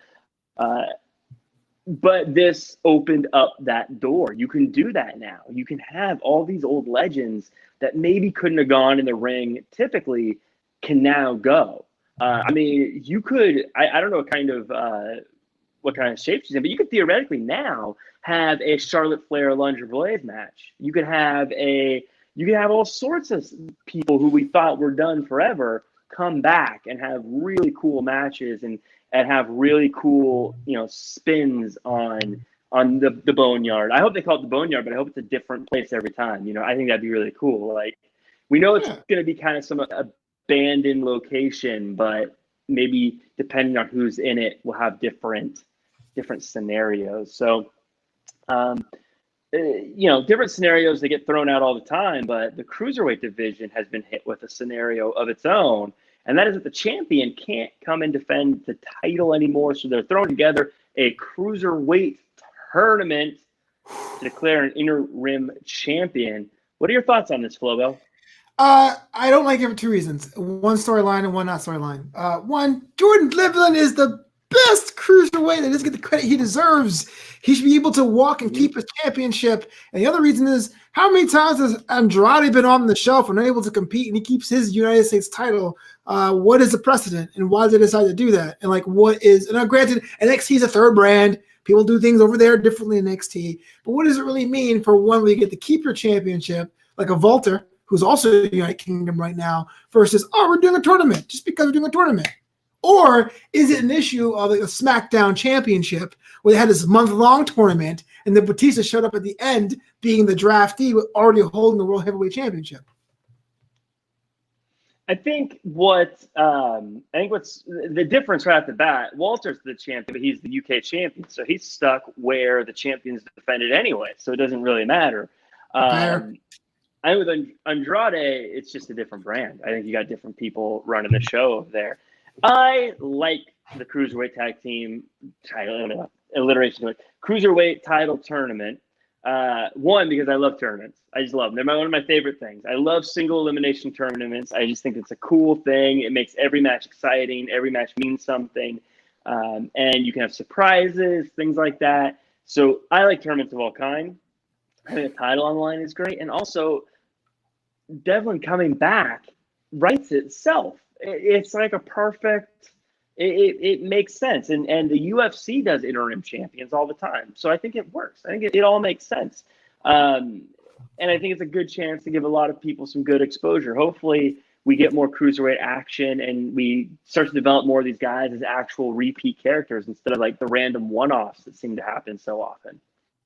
But this opened up that door. You can do that now. You can have all these old legends that maybe couldn't have gone in the ring typically can now go. You could, I don't know what kind of shape she's in, but you could theoretically now have a Charlotte Flair Lunger Blaze match. You could have all sorts of people who we thought were done forever come back and have really cool matches and have really cool, spins on the Boneyard. I hope they call it the Boneyard, but I hope it's a different place every time. I think that'd be really cool. Like, we know it's going to be kind of some abandoned location, but maybe depending on who's in it, we'll have different scenarios. So, different scenarios that get thrown out all the time, but the cruiserweight division has been hit with a scenario of its own. And that is that the champion can't come and defend the title anymore. So they're throwing together a cruiserweight tournament to declare an interim champion. What are your thoughts on this, Flobo? I don't like it for two reasons. One storyline and one not storyline. One, Jordan Devlin is the best cruiserweight that doesn't get the credit he deserves. He should be able to walk and keep his championship. And the other reason is, how many times has Andrade been on the shelf and unable to compete, and he keeps his United States title? What is the precedent, and why did they decide to do that? And now granted, NXT is a third brand. People do things over there differently in NXT. But what does it really mean for one where you get to keep your championship, like a Walter, who's also in the United Kingdom right now, versus, we're doing a tournament just because we're doing a tournament? Or is it an issue of a SmackDown championship where they had this month-long tournament and then Batista showed up at the end being the draftee already holding the World Heavyweight Championship? I think what's the difference right off the bat, Walter's the champion, but he's the UK champion. So he's stuck where the champion's defended anyway. So it doesn't really matter. I think with Andrade, it's just a different brand. I think you got different people running the show over there. I like the Cruiserweight Tag Team title, alliteration to it, Cruiserweight title tournament. One, because I love tournaments. I just love them. They're one of my favorite things. I love single elimination tournaments. I just think it's a cool thing. It makes every match exciting. Every match means something. And you can have surprises, things like that. So I like tournaments of all kinds. I think a title on the line is great. And also, Devlin coming back writes itself. It's like a perfect, it makes sense. And the UFC does interim champions all the time. So I think it works. I think it all makes sense. And I think it's a good chance to give a lot of people some good exposure. Hopefully we get more cruiserweight action, and we start to develop more of these guys as actual repeat characters instead of like the random one-offs that seem to happen so often.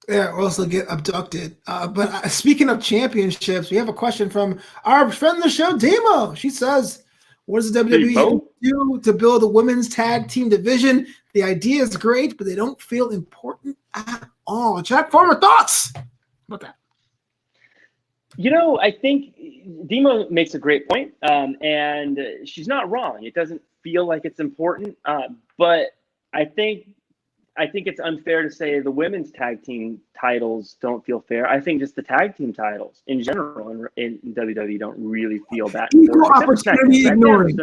Yeah, or also get abducted. But speaking of championships, we have a question from our friend of the show, Demo. She says, what does the WWE do to build a women's tag team division? The idea is great, but they don't feel important at all. Jack Farmer, thoughts about that? You know, I think Demo makes a great point, and she's not wrong. It doesn't feel like it's important, but I think it's unfair to say the women's tag team titles don't feel fair. I think just the tag team titles in general in WWE don't really feel that equal opportunity ignoring.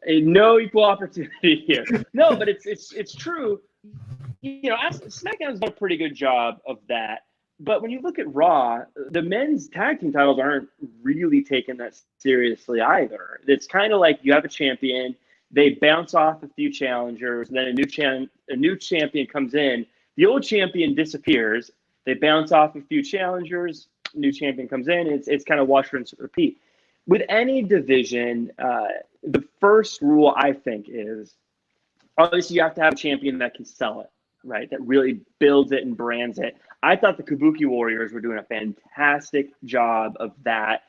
No equal opportunity here. No, but it's true. You know, SmackDown's done a pretty good job of that. But when you look at Raw, the men's tag team titles aren't really taken that seriously either. It's kind of like you have a champion, they bounce off a few challengers, then a new champion comes in. The old champion disappears. They bounce off a few challengers, new champion comes in. It's kind of wash, rinse, repeat. With any division, the first rule I think is obviously you have to have a champion that can sell it, right? That really builds it and brands it. I thought the Kabuki Warriors were doing a fantastic job of that.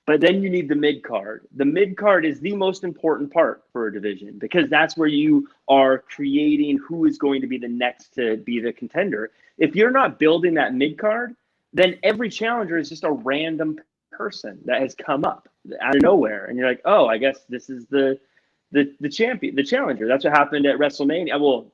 But then you need the mid-card. The mid-card is the most important part for a division because that's where you are creating who is going to be the next to be the contender. If you're not building that mid-card, then every challenger is just a random person that has come up out of nowhere. And you're like, oh, I guess this is the champion, the challenger. That's what happened at WrestleMania. Well,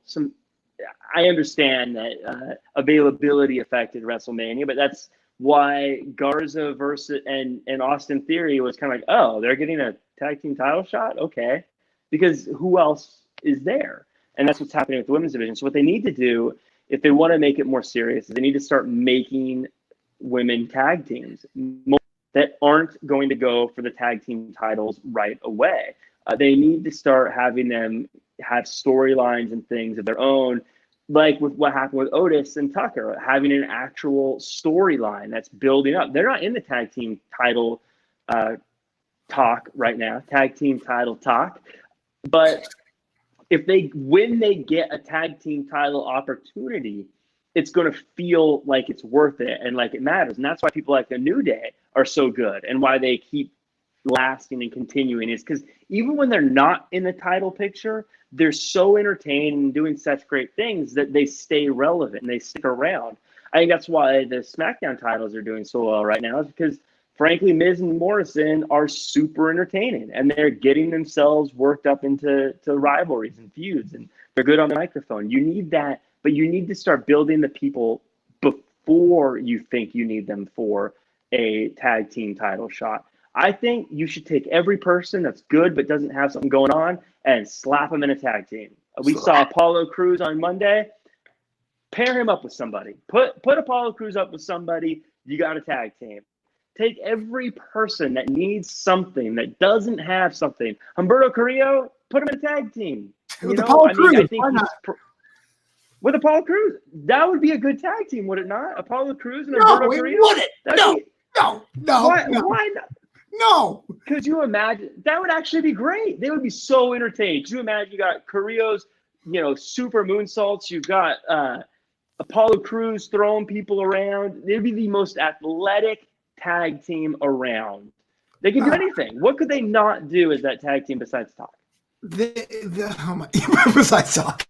I understand that availability affected WrestleMania, but that's why Garza versus and Austin Theory was kind of like, oh, they're getting a tag team title shot? Okay. Because who else is there? And that's what's happening with the women's division. So what they need to do, if they want to make it more serious, is they need to start making women tag teams that aren't going to go for the tag team titles right away. They need to start having them have storylines and things of their own, like with what happened with Otis and Tucker, having an actual storyline that's building up. They're not in the tag team title talk right now, tag team title talk. But when they get a tag team title opportunity, it's going to feel like it's worth it and like it matters. And that's why people like the New Day are so good and why they keep lasting and continuing is because even when they're not in the title picture, they're so entertained and doing such great things that they stay relevant and they stick around. I think that's why the SmackDown titles are doing so well right now is because, frankly, Miz and Morrison are super entertaining and they're getting themselves worked up into rivalries and feuds and they're good on the microphone. You need that, but you need to start building the people before you think you need them for a tag team title shot. I think you should take every person that's good but doesn't have something going on and slap them in a tag team. We saw Apollo Crews on Monday. Pair him up with somebody. Put Apollo Crews up with somebody. You got a tag team. Take every person that needs something, that doesn't have something. Humberto Carrillo, put him in a tag team. With Apollo Crews, I think with Apollo Crews, that would be a good tag team, would it not? Apollo Crews and Humberto Carrillo? No, it wouldn't. No. Why not? No. Could you imagine? That would actually be great. They would be so entertained. Could you imagine you got Carrillo's, super moonsaults. You've got Apollo Crews throwing people around. They'd be the most athletic tag team around. They could do anything. What could they not do as that tag team besides talk? Besides talk.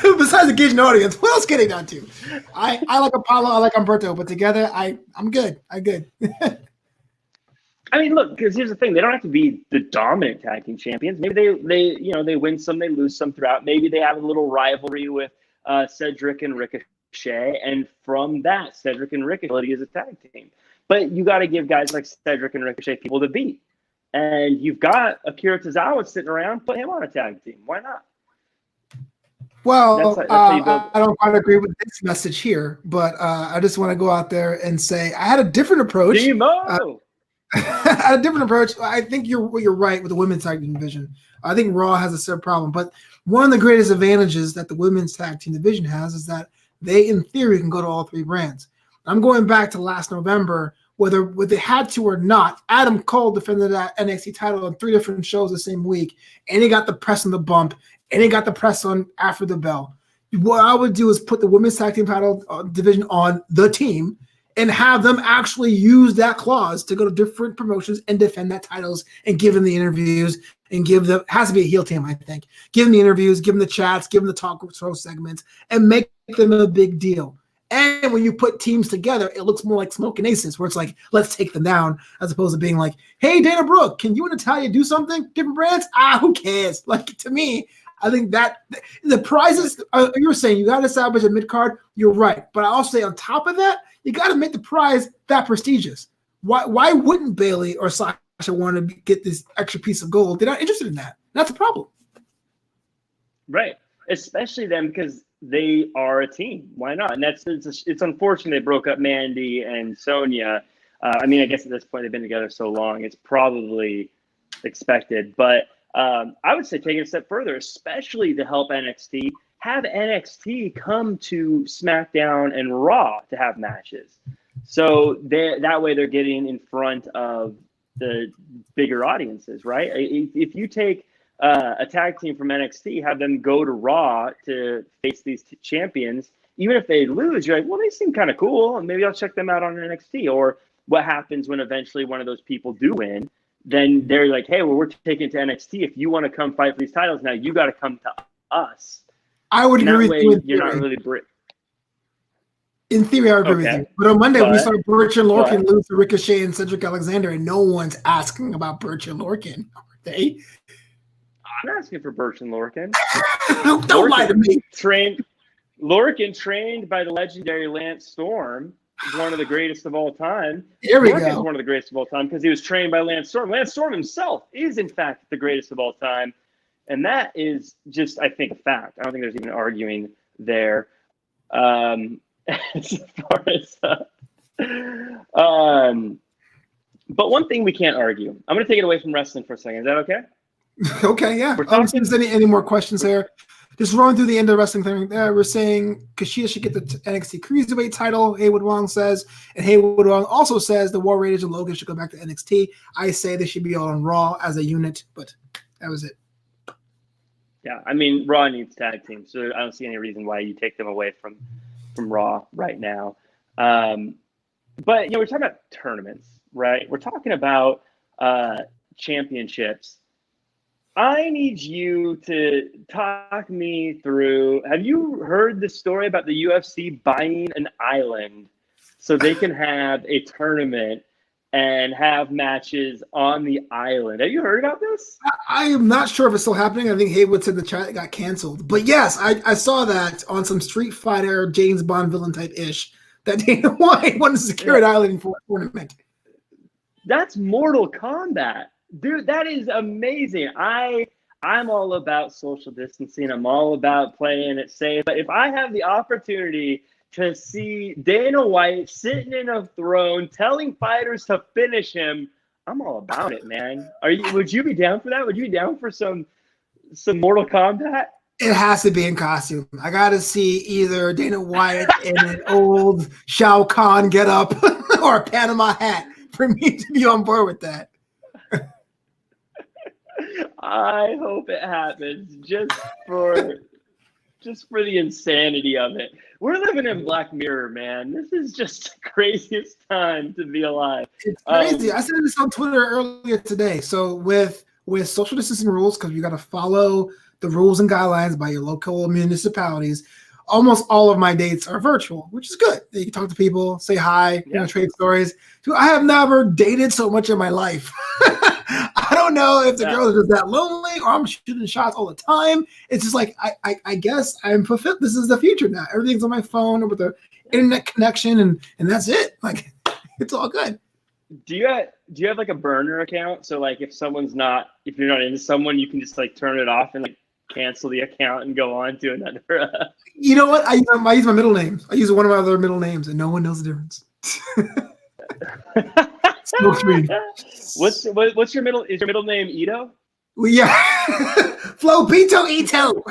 Besides engage an audience, what else can they not do? I like Apollo, I like Humberto, but together I'm good. I'm good. I mean, look, because here's the thing: they don't have to be the dominant tag team champions. Maybe they win some, they lose some throughout. Maybe they have a little rivalry with Cedric and Ricochet, and from that, Cedric and Ricochet is a tag team. But you got to give guys like Cedric and Ricochet people to beat. And you've got Akira Tozawa sitting around, put him on a tag team. Why not? Well, I don't quite agree with this message here, but I just want to go out there and say I had a different approach. I had a different approach. I think you're right with the women's tag team division. I think Raw has a similar problem, but one of the greatest advantages that the women's tag team division has is that they, in theory, can go to all three brands. I'm going back to last November whether they had to or not. Adam Cole defended that NXT title on 3 different shows the same week, and he got the press on the bump, and he got the press on after the bell. What I would do is put the women's tag team title division on the team and have them actually use that clause to go to different promotions and defend that titles and give them the interviews and give them, has to be a heel team, I think. Give them the interviews, give them the chats, give them the talk show segments, and make them a big deal. And when you put teams together, it looks more like Smoke and Aces, where it's like, let's take them down, as opposed to being like, hey, Dana Brooke, can you and Natalia do something? Different brands? Who cares? Like, to me, I think that the prizes, you were saying you got to establish a mid-card. You're right. But I also say on top of that, you got to make the prize that prestigious. Why wouldn't Bayley or Sasha want to get this extra piece of gold? They're not interested in that. That's a problem. Right. Especially them, because they are a team. Why not? And it's unfortunate they broke up Mandy and Sonya. I mean, I guess at this point they've been together so long, it's probably expected. But I would say take it a step further, especially to help NXT. Have NXT come to SmackDown and Raw to have matches. So that way they're getting in front of the bigger audiences, right? If you take a tag team from NXT, have them go to Raw to face these champions, even if they lose, you're like, well, they seem kind of cool, and maybe I'll check them out on NXT. Or what happens when eventually one of those people do win? Then they're like, hey, well, we're taking it to NXT. If you want to come fight for these titles, now you got to come to us. I would agree with you. You're not really in theory, I agree with you. But on Monday, we saw Birch and Lorcan lose to Ricochet and Cedric Alexander, and no one's asking about Birch and Lorcan, are they? I'm not asking for Birch and Lorcan. Don't lie to me. Lorcan, trained by the legendary Lance Storm, is one of the greatest of all time. Here we Lorcan's go. one of the greatest of all time because he was trained by Lance Storm. Lance Storm himself is, in fact, the greatest of all time. And that is just, I think, a fact. I don't think there's even arguing there. As far as, but one thing we can't argue. I'm going to take it away from wrestling for a second. Is that okay? Okay, yeah. Any more questions here? Just rolling through the end of the wrestling thing. We're saying Kushida should get the NXT Cruiserweight title, Haywood Wong says. And Haywood Wong also says the War Raiders and Logan should go back to NXT. I say they should be all on Raw as a unit, but that was it. Yeah, I mean, Raw needs tag teams, so I don't see any reason why you take them away from Raw right now. But, we're talking about tournaments, right? We're talking about championships. I need you to talk me through. Have you heard the story about the UFC buying an island so they can have a tournament and have matches on the island? Have you heard about this? I am not sure if it's still happening. I think Haywood said the chat got canceled. But yes, I saw that on some Street Fighter, James Bond villain type ish, that Dana White wanted to secure an island for a tournament. That's Mortal Kombat. Dude, that is amazing. I'm all about social distancing. I'm all about playing it safe. But if I have the opportunity to see Dana White sitting in a throne telling fighters to finish him, I'm all about it, man. Would you be down for that? Would you be down for some Mortal Kombat? It has to be in costume. I got to see either Dana White in an old Shao Kahn get up or a Panama hat for me to be on board with that. I hope it happens just for the insanity of it. We're living in Black Mirror, man. This is just the craziest time to be alive. It's crazy. I said this on Twitter earlier today. So with social distancing rules, because you got to follow the rules and guidelines by your local municipalities, almost all of my dates are virtual, which is good. You can talk to people, say hi, trade stories. So I have never dated so much in my life. I don't know if the girl is just that lonely or I'm shooting shots all the time. It's just like, I guess I'm fulfilled. This is the future now. Everything's on my phone with the internet connection and that's it. Like, it's all good. Do you have like a burner account? So like if you're not into someone, you can just like turn it off and like cancel the account and go on to another. You know what? I use my middle name. I use one of my other middle names and no one knows the difference. What's your middle? Is your middle name Ito? Well, yeah, Flobito Ito.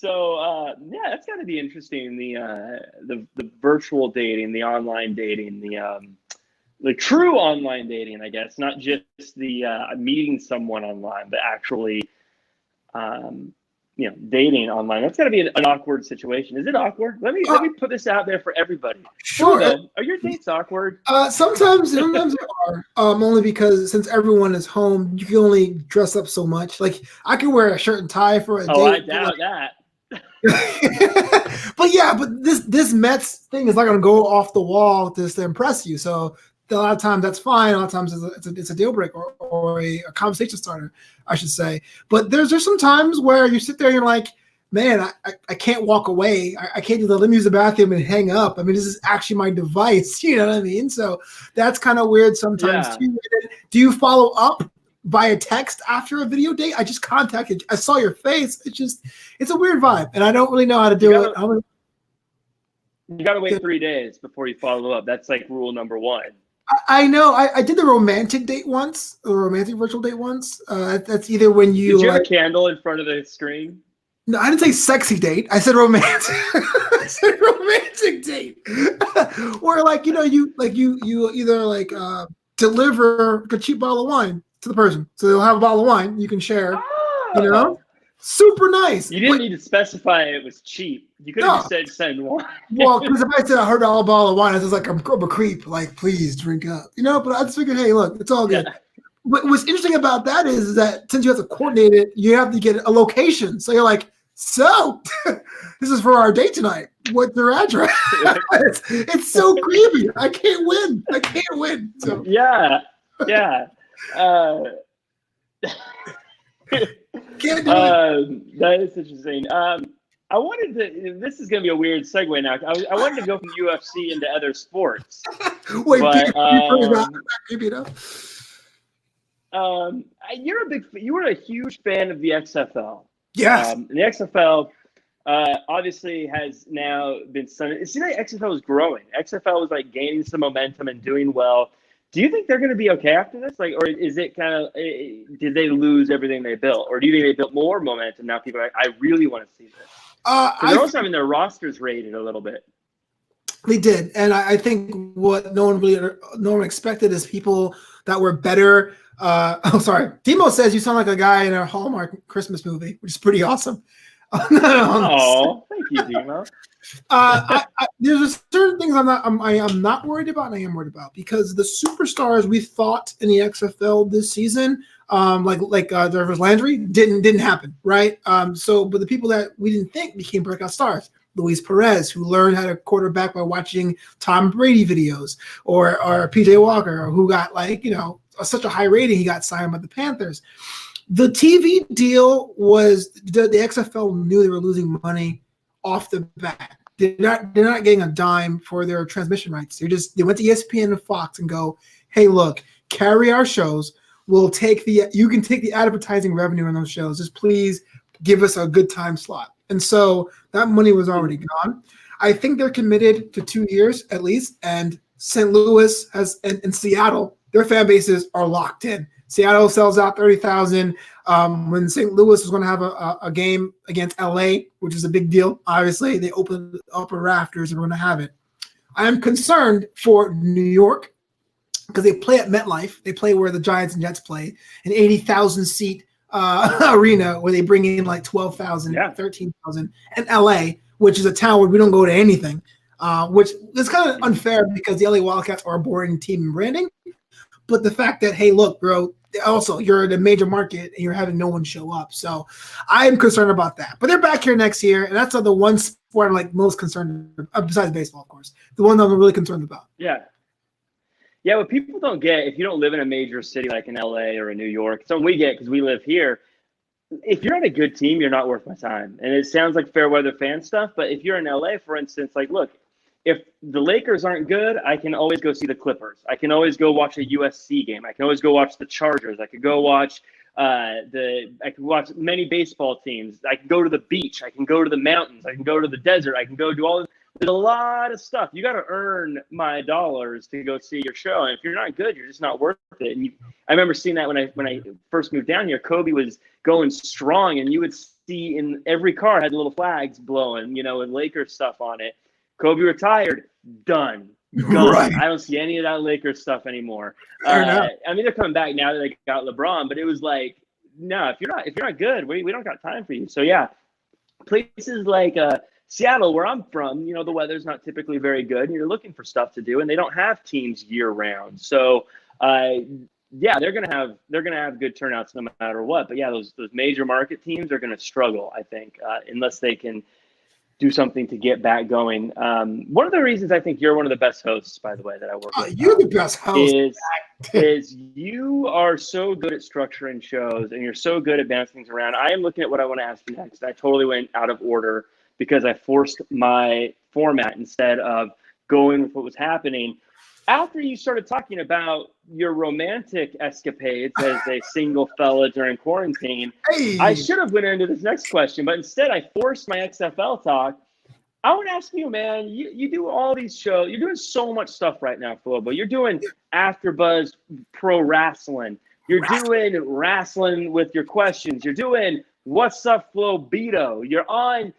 yeah, that's got to be interesting. The virtual dating, the online dating, the true online dating, I guess, not just the meeting someone online, but actually, dating online. That's got to be an awkward situation. Is it awkward? Let me put this out there for everybody. Sure. Flobo, are your dates awkward? Sometimes they are. Only because since everyone is home, you can only dress up so much. Like I can wear a shirt and tie for a date. I doubt that. but this Mets thing is not going to go off the wall just to impress you. So a lot of times that's fine. A lot of times it's a deal breaker or a conversation starter, I should say. But there's some times where you sit there and you're like, man, I can't walk away. I can't let me use the bathroom and hang up. I mean, this is actually my device. You know what I mean? So that's kind of weird sometimes too. Do you follow up via text after a video date? I just contacted you. I saw your face. It's a weird vibe, and I don't really know how to do it. You got to wait 3 days before you follow up. That's like rule number one. I know. I did the romantic date once, a romantic virtual date once. That's either when you did you have a candle in front of the screen? No, I didn't say sexy date. I said romantic. I said romantic date. Or like you either deliver a cheap bottle of wine to the person, so they'll have a bottle of wine you can share. Oh. Super nice. You didn't need to specify it was cheap. You could have just said send wine. Well, because if I said $100 bottle of wine, I was like, I'm a creep. Like, please drink up. But I just figured, hey, look, it's all good. Yeah. What's interesting about that is that since you have to coordinate it, you have to get a location. So you're like, this is for our date tonight. What's their address? it's so creepy. I can't win. So. Yeah. Can't do it. That is interesting. I wanted to. This is going to be a weird segue now. I wanted to go from UFC into other sports. Wait, not creepy enough. You were a huge fan of the XFL. Yes. The XFL obviously has now been. It seems like XFL is growing. XFL was like gaining some momentum and doing well. Do you think they're going to be okay after this? Or is it kind of, did they lose everything they built? Or do you think they built more momentum? Now people are like, I really want to see this. They're also having their rosters rated a little bit. They did. And I think what no one expected is people that were better. Sorry. Demo says you sound like a guy in a Hallmark Christmas movie, which is pretty awesome. Oh, thank you, Demo. There's certain things I am not worried about, and I am worried about because the superstars we thought in the XFL this season, like Jarvis Landry, didn't happen, right? But the people that we didn't think became breakout stars, Luis Perez, who learned how to quarterback by watching Tom Brady videos, or PJ Walker, who got such a high rating he got signed by the Panthers. The TV deal was the XFL knew they were losing money off the bat. They're not getting a dime for their transmission rights. They went to ESPN and Fox and go, hey, look, carry our shows. You can take the advertising revenue in those shows. Just please give us a good time slot. And so that money was already gone. I think they're committed to 2 years at least. And St. Louis and Seattle, their fan bases are locked in. Seattle sells out 30,000. When St. Louis was going to have a game against LA, which is a big deal, obviously, they opened the upper rafters and we're going to have it. I am concerned for New York because they play at MetLife. They play where the Giants and Jets play, an 80,000 seat arena where they bring in like 12,000, 13,000, and LA, which is a town where we don't go to anything, which is kind of unfair because the LA Wildcats are a boring team in branding. But the fact that, hey, look, bro, also you're in a major market and you're having no one show up. So I'm concerned about that. But they're back here next year, and that's the one sport I'm like most concerned about, besides baseball, of course. The one that I'm really concerned about. Yeah. Yeah, what people don't get, if you don't live in a major city like in LA or in New York, something we get because we live here, if you're on a good team, you're not worth my time. And it sounds like fair weather fan stuff, but if you're in LA, for instance, like, look, if the Lakers aren't good, I can always go see the Clippers. I can always go watch a USC game. I can always go watch the Chargers. I could go watch I could watch many baseball teams. I can go to the beach. I can go to the mountains. I can go to the desert. I can go do all this. There's a lot of stuff. You got to earn my dollars to go see your show. And if you're not good, you're just not worth it. And I remember seeing that when I first moved down here. Kobe was going strong, and you would see see in every car had little flags blowing, and Lakers stuff on it. Kobe retired, done. Gone. Right. I don't see any of that Lakers stuff anymore. Fair enough. I mean, they're coming back now that they got LeBron, but it was like, no, if you're not good, we don't got time for you. So yeah, places like Seattle, where I'm from, the weather's not typically very good, and you're looking for stuff to do, and they don't have teams year round. So yeah, they're gonna have good turnouts no matter what. But yeah, those major market teams are gonna struggle, I think, unless they can do something to get back going. One of the reasons I think you're one of the best hosts, by the way, that I work with. You're the best host. Is you are so good at structuring shows and you're so good at bouncing things around. I am looking at what I want to ask you next. I totally went out of order because I forced my format instead of going with what was happening. After you started talking about your romantic escapades as a single fella during quarantine, I should have went into this next question, but instead I forced my XFL talk. I want to ask you, man, you do all these shows. You're doing so much stuff right now, Flobo. You're doing AfterBuzz Pro Wrestling. You're doing wrestling with your questions. You're doing What's Up, Flobito. You're on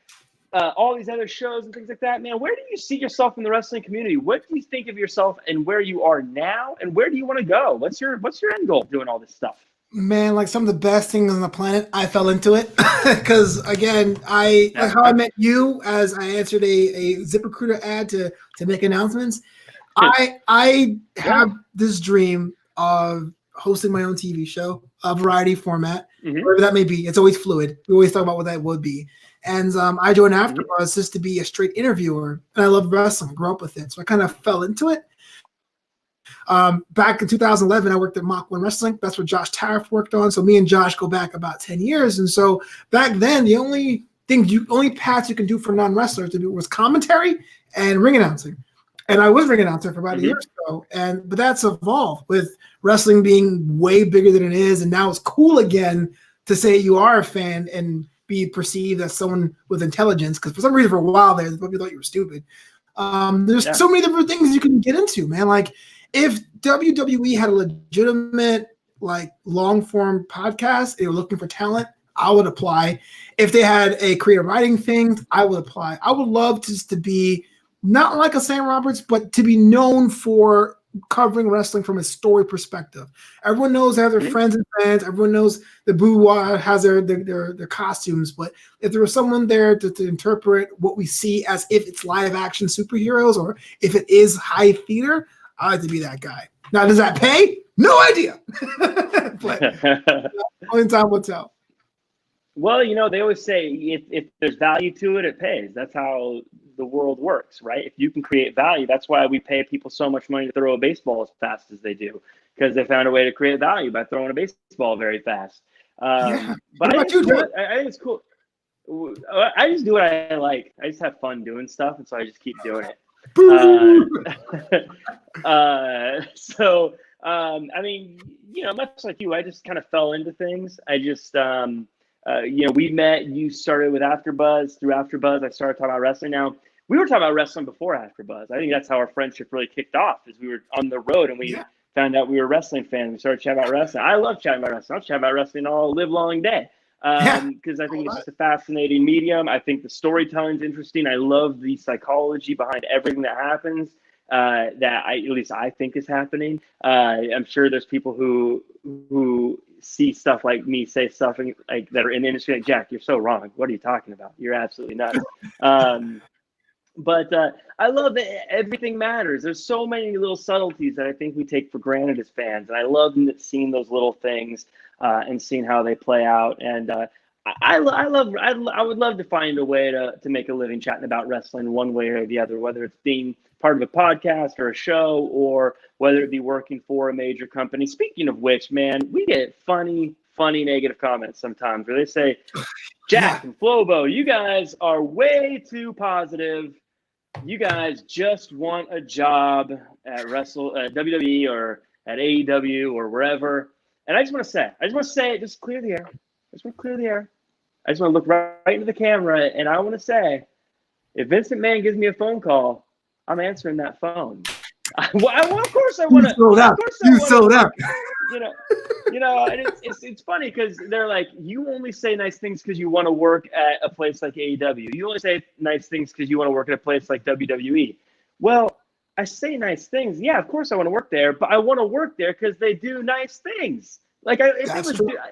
all these other shows and things like that, man. Where do you see yourself in the wrestling community? What do you think of yourself and where you are now, and where do you want to go? What's your end goal doing all this stuff? Man, like some of the best things on the planet, I fell into it because again, like how I met you as I answered a ZipRecruiter ad to make announcements. I have this dream of hosting my own TV show, a variety format, whatever that may be. It's always fluid. We always talk about what that would be. And I joined AfterBuzz just to be a straight interviewer, and I love wrestling, grew up with it, so I kind of fell into it. Back in 2011, I worked at Mach 1 Wrestling. That's what Josh Tariff worked on. So me and Josh go back about 10 years. And so back then, the only paths you can do for non-wrestlers to do was commentary and ring announcing. And I was ring announcer for about a year or so. But that's evolved with wrestling being way bigger than it is. And now it's cool again to say you are a fan and be perceived as someone with intelligence. Because for some reason, for a while there, people thought you were stupid. There's so many different things you can get into, man. Like, if WWE had a legitimate, like, long-form podcast, they were looking for talent, I would apply. If they had a creative writing thing, I would apply. I would love just to be not like a Sam Roberts, but to be known for covering wrestling from a story perspective. Everyone knows they have their friends and fans. Everyone knows the boudoir has their costumes. But if there was someone there to interpret what we see as if it's live-action superheroes or if it is high theater, I like to be that guy. Now, does that pay? No idea. But only time will tell. Well, they always say if there's value to it, it pays. That's how the world works, right? If you can create value, that's why we pay people so much money to throw a baseball as fast as they do, because they found a way to create value by throwing a baseball very fast. But I think it's cool. I just do what I like. I just have fun doing stuff, and so I just keep doing it. I mean, much like you, I just kind of fell into things. I just, we met, you started with AfterBuzz. Through AfterBuzz, I started talking about wrestling. Now, we were talking about wrestling before AfterBuzz. I think that's how our friendship really kicked off, is we were on the road and we found out we were wrestling fans. We started chatting about wrestling. I love chatting about wrestling. I'll chat about wrestling all live long day. Because I think it's just a fascinating medium. I think the storytelling's interesting. I love the psychology behind everything that happens, at least I think is happening. I'm sure there's people who see stuff like me say stuff like that are in the industry like, Jack, you're so wrong. What are you talking about? You're absolutely nuts. But I love that everything matters. There's so many little subtleties that I think we take for granted as fans. And I love seeing those little things and seeing how they play out. And I would love to find a way to make a living chatting about wrestling one way or the other, whether it's being part of a podcast or a show, or whether it be working for a major company. Speaking of which, man, we get funny negative comments sometimes where they say, Jack and Flobo, you guys are way too positive. You guys just want a job at WWE or at AEW or wherever. And I just want to say, just clear the air. I just want to look right into the camera, and I want to say, if Vince McMahon gives me a phone call, I'm answering that phone. Of course I want to. You sold out. And it's funny because they're like, you only say nice things because you want to work at a place like AEW. You only say nice things because you want to work at a place like WWE. Well, I say nice things. Yeah, of course I want to work there, but I want to work there because they do nice things. Like,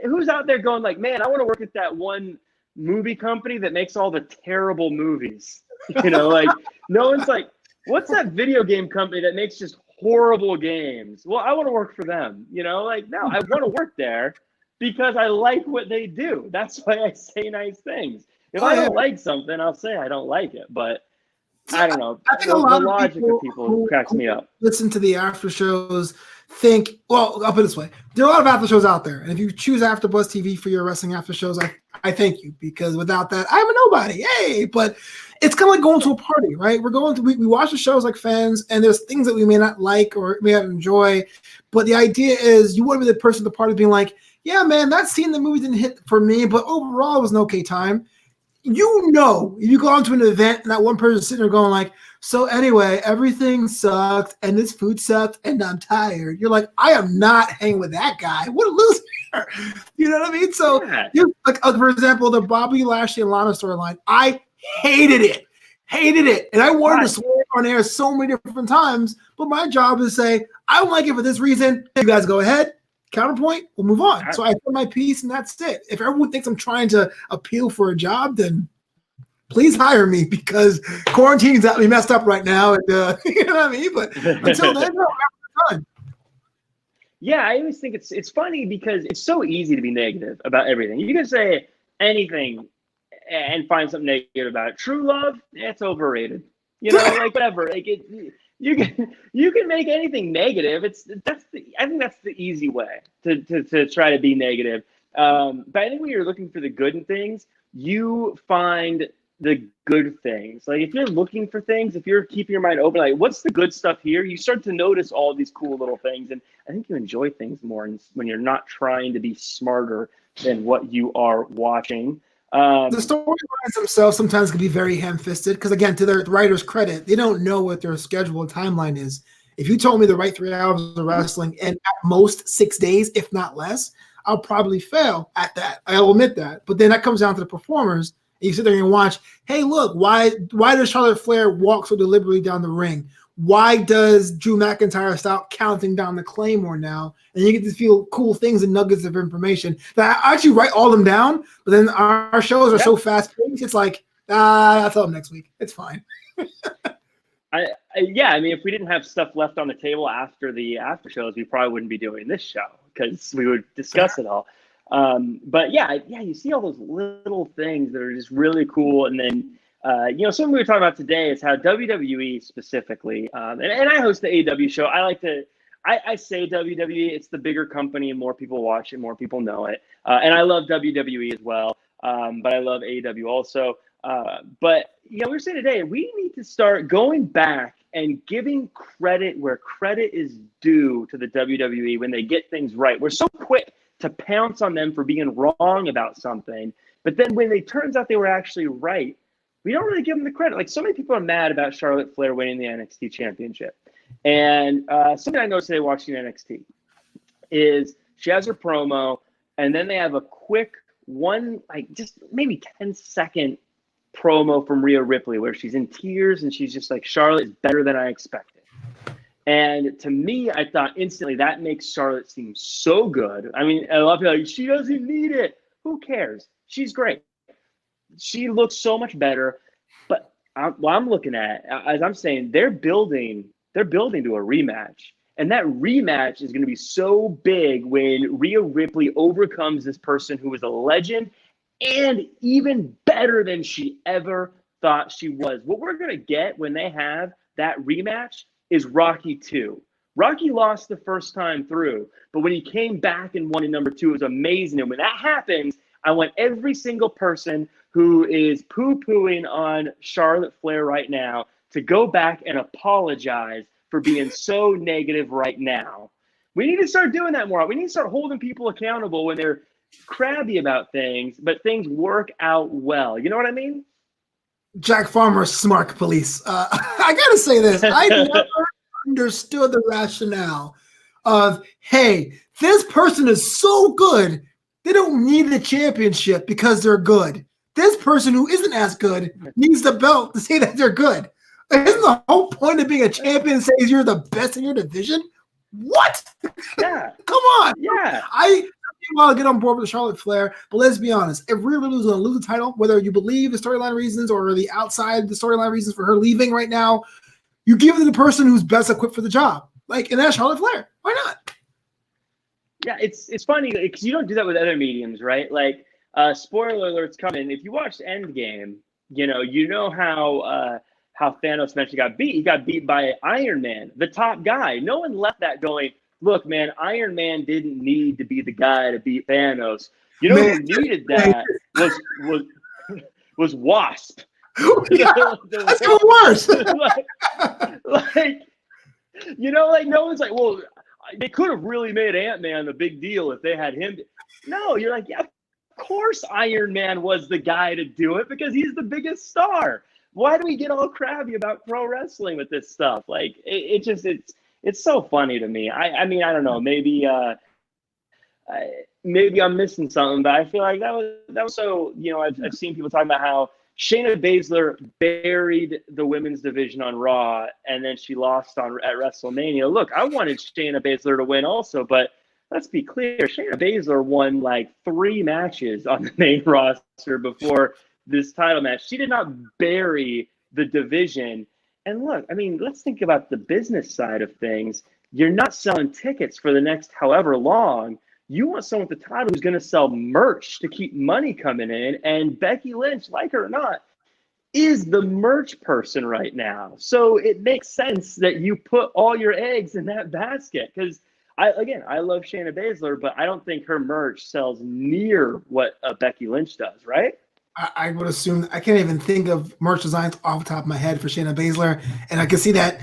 who's out there going like, man, I want to work at that one movie company that makes all the terrible movies. Like no one's like, what's that video game company that makes just horrible games? Well, I want to work for them. Like, no, I want to work there because I like what they do. That's why I say nice things. If I don't like something, I'll say I don't like it. But I don't know. I think a lot the logic of people who cracks me up. Listen to the after shows. Well, I'll put it this way. There are a lot of after shows out there. And if you choose AfterBuzz TV for your wrestling after shows, I thank you, because without that, I'm a nobody. Hey, but it's kind of like going to a party, right? We watch the shows like fans, and there's things that we may not like or may not enjoy. But the idea is you want to be the person at the party being like, yeah, man, that scene in the movie didn't hit for me, but overall it was an okay time. If you go on to an event and that one person sitting there going like, so anyway, everything sucked and this food sucked and I'm tired. You're like, I am not hanging with that guy. What a loser. You know what I mean? So, for example, the Bobby Lashley and Lana storyline, I hated it. And I wanted to swear on air so many different times, but my job is to say, I don't like it for this reason. You guys go ahead. Counterpoint, we'll move on. So I put my piece and that's it. If everyone thinks I'm trying to appeal for a job, then please hire me, because quarantine's got me messed up right now. And you know what I mean? But until then, no, I'm done. Yeah, I always think it's funny because it's so easy to be negative about everything. You can say anything and find something negative about it. True love, it's overrated. Like whatever. Like you can make anything negative. I think that's the easy way to try to be negative. But I think when you're looking for the good in things, you find the good things. Like if you're looking for things, if you're keeping your mind open, like what's the good stuff here, you start to notice all these cool little things. And I think you enjoy things more when you're not trying to be smarter than what you are watching. The storylines themselves sometimes can be very ham-fisted because, again, to their writer's credit, they don't know what their schedule and timeline is. If you told me the right 3 hours of wrestling and at most 6 days, if not less, I'll probably fail at that. I'll admit that. But then that comes down to the performers. And you sit there and watch, hey, look, why does Charlotte Flair walk so deliberately down the ring? Why does Drew McIntyre stop counting down the Claymore now? And you get to feel cool things and nuggets of information that I actually write all them down, but then our shows are so fast-paced, it's like, I'll tell them next week. It's fine. I mean, if we didn't have stuff left on the table after the after shows, we probably wouldn't be doing this show because we would discuss it all. But you see all those little things that are just really cool. And then, something we were talking about today is how WWE specifically, and I host the AEW show. I say WWE, it's the bigger company and more people watch it, more people know it. And I love WWE as well. But I love AEW also. But we were saying today, we need to start going back and giving credit where credit is due to the WWE when they get things right. We're so quick to pounce on them for being wrong about something. But then when it turns out they were actually right, we don't really give them the credit. Like so many people are mad about Charlotte Flair winning the NXT championship. And something I noticed today watching NXT is she has her promo, and then they have a quick one, like just maybe 10-second promo from Rhea Ripley where she's in tears and she's just like, Charlotte is better than I expected. And to me, I thought instantly that makes Charlotte seem so good. I mean, a lot of people are like, she doesn't need it. Who cares? She's great. She looks so much better. But what I'm looking at, as I'm saying, they're building to a rematch. And that rematch is going to be so big when Rhea Ripley overcomes this person who was a legend and even better than she ever thought she was. What we're going to get when they have that rematch is Rocky 2. Rocky lost the first time through, but when he came back and won in number 2, it was amazing. And when that happens, I want every single person who is poo-pooing on Charlotte Flair right now to go back and apologize for being so negative right now. We need to start doing that more. We need to start holding people accountable when they're crabby about things, but things work out well. You know what I mean? Jack Farmer, smart police. I got to say this. I never understood the rationale of, hey, This person is so good, they don't need the championship because they're good. This person who isn't as good needs the belt to say that they're good. Isn't the whole point of being a champion says you're the best in your division? What? Yeah. Come on. Yeah. I want to get on board with Charlotte Flair, but let's be honest. If Rhea Ripley was going to lose the title, whether you believe the storyline reasons or the outside the storyline reasons for her leaving right now, you give it to the person who's best equipped for the job. Like, and that's Charlotte Flair. Why not? Yeah, it's funny because you don't do that with other mediums, right? Like, spoiler alerts coming. If you watched Endgame, you know how Thanos eventually got beat. He got beat by Iron Man, the top guy. No one left that going, look, man, Iron Man didn't need to be the guy to beat Thanos. You know who needed that was Wasp. Yeah, that's even worse. like, no one's like, well, they could have really made Ant-Man a big deal if they had him. No, you're like, yeah, of course Iron Man was the guy to do it because he's the biggest star. Why do we get all crabby about pro wrestling with this stuff? Like, it's so funny to me. I mean, I don't know. Maybe I'm missing something, but I feel like that was so. I've seen people talking about how Shayna Baszler buried the women's division on Raw, and then she lost at WrestleMania. Look, I wanted Shayna Baszler to win also, but let's be clear, Shayna Baszler won like 3 matches on the main roster before this title match. She did not bury the division. And look, I mean, let's think about the business side of things. You're not selling tickets for the next however long. You want someone with the title who's going to sell merch to keep money coming in. And Becky Lynch, like her or not, is the merch person right now. So it makes sense that you put all your eggs in that basket. Because, I love Shayna Baszler, but I don't think her merch sells near what Becky Lynch does, right? I would assume I can't even think of merch designs off the top of my head for Shayna Baszler, and I can see that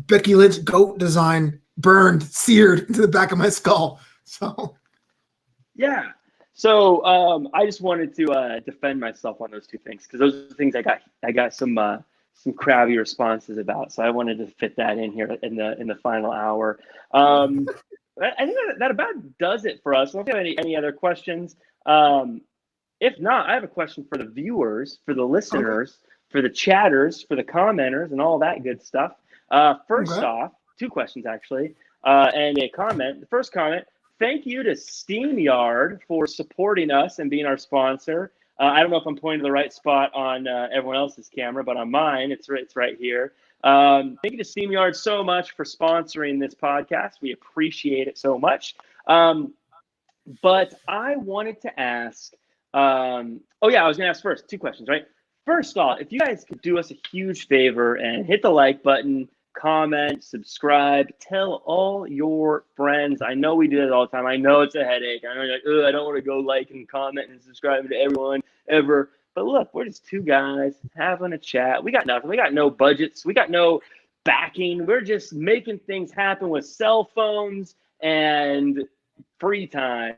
Becky Lynch goat design seared into the back of my skull. So, yeah. So I just wanted to defend myself on those two things because those are the things I got some crabby responses about. So I wanted to fit that in here in the final hour. I think that about does it for us. I don't have any other questions. If not, I have a question for the viewers, for the listeners, for the chatters, for the commenters, and all that good stuff. First off, 2 questions actually, and a comment. The first comment: thank you to SteamYard for supporting us and being our sponsor. I don't know if I'm pointing to the right spot on everyone else's camera, but on mine, it's right here. Thank you to SteamYard so much for sponsoring this podcast. We appreciate it so much. But I wanted to ask. I was going to ask first 2 questions, right? First off, if you guys could do us a huge favor and hit the like button, comment, subscribe, tell all your friends. I know we do that all the time. I know it's a headache. I know you're like, I don't want to go like and comment and subscribe to everyone ever. But look, we're just 2 guys having a chat. We got nothing. We got no budgets. We got no backing. We're just making things happen with cell phones and free time.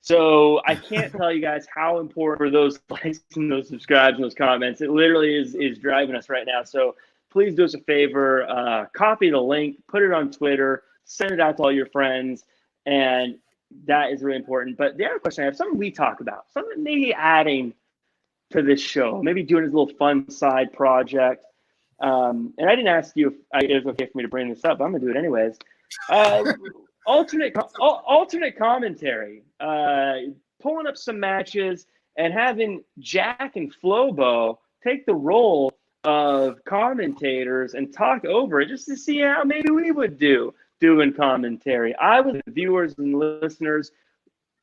So I can't tell you guys how important for those likes and those subscribes and those comments. It literally is driving us right now. So please do us a favor, copy the link, put it on Twitter, send it out to all your friends, and that is really important. But the other question I have, something we talk about, something maybe adding to this show, maybe doing this little fun side project. And I didn't ask you if it was okay for me to bring this up, but I'm going to do it anyways. Alternate commentary, pulling up some matches and having Jack and Flobo take the role of commentators and talk over it just to see how maybe we would do doing commentary. I would, the viewers and listeners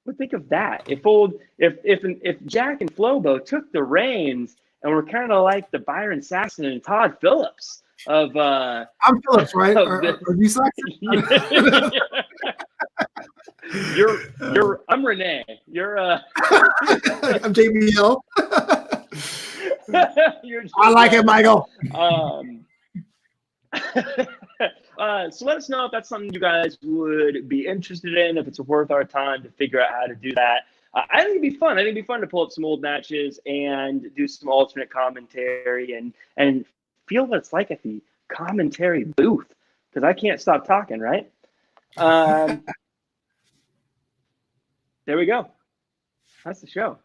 would think of that. If Jack and Flobo took the reins and were kind of like the Byron Saxton and Todd Phillips of I'm Phillips, right? Are you Saxton? I'm Renee. You're I'm JBL. I like it, Michael. So let us know if that's something you guys would be interested in, if it's worth our time to figure out how to do that. I think it'd be fun. I think it'd be fun to pull up some old matches and do some alternate commentary and feel what it's like at the commentary booth, because I can't stop talking, right? There we go. That's the show.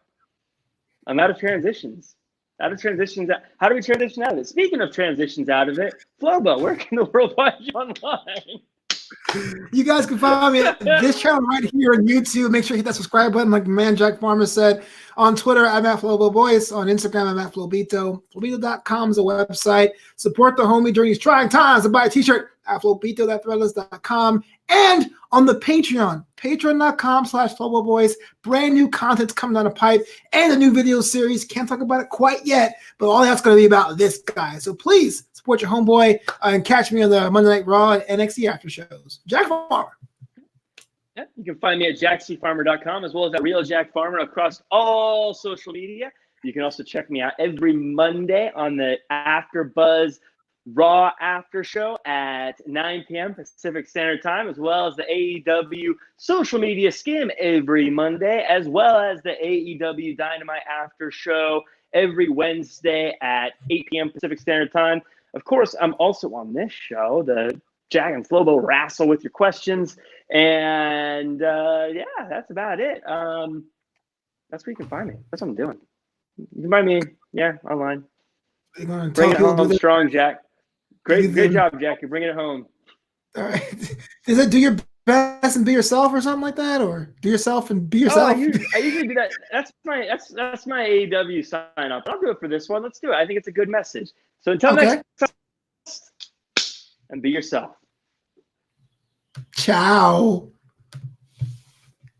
I'm out of transitions. How do we transition out of it? Speaking of transitions out of it, Flobo, where can the world watch you online? You guys can find me at this channel right here on YouTube. Make sure you hit that subscribe button, like man Jack Farmer said. On Twitter, I'm at Flobo Boyce. On Instagram, I'm at Flobito. Flobito.com is a website. Support the homie during these trying times and buy a t-shirt at Flobito.threadless.com. And on the Patreon, patreon.com/Flobo Boyce. Brand new content's coming down the pipe and a new video series. Can't talk about it quite yet, but all that's going to be about this guy. So please support your homeboy and catch me on the Monday Night Raw and NXT after shows. Jack Farmer. Yeah, you can find me at jackcfarmer.com as well as at Real Jack Farmer across all social media. You can also check me out every Monday on the AfterBuzz Raw after show at 9 p.m. Pacific Standard Time, as well as the AEW social media skim every Monday, as well as the AEW Dynamite after show every Wednesday at 8 p.m. Pacific Standard Time. Of course, I'm also on this show, the Jack and Flobo Wrestle with your questions. And yeah, that's about it. That's where you can find me. That's what I'm doing. You can find me, yeah, online. Bring it home strong, Jack. Great job, Jack. You're bringing it home. All right. Does it do your best and be yourself or something like that, or do yourself and be yourself? I usually do that. That's my AEW sign off. I'll do it for this one. Let's do it. I think it's a good message. So until next time, and be yourself. Ciao.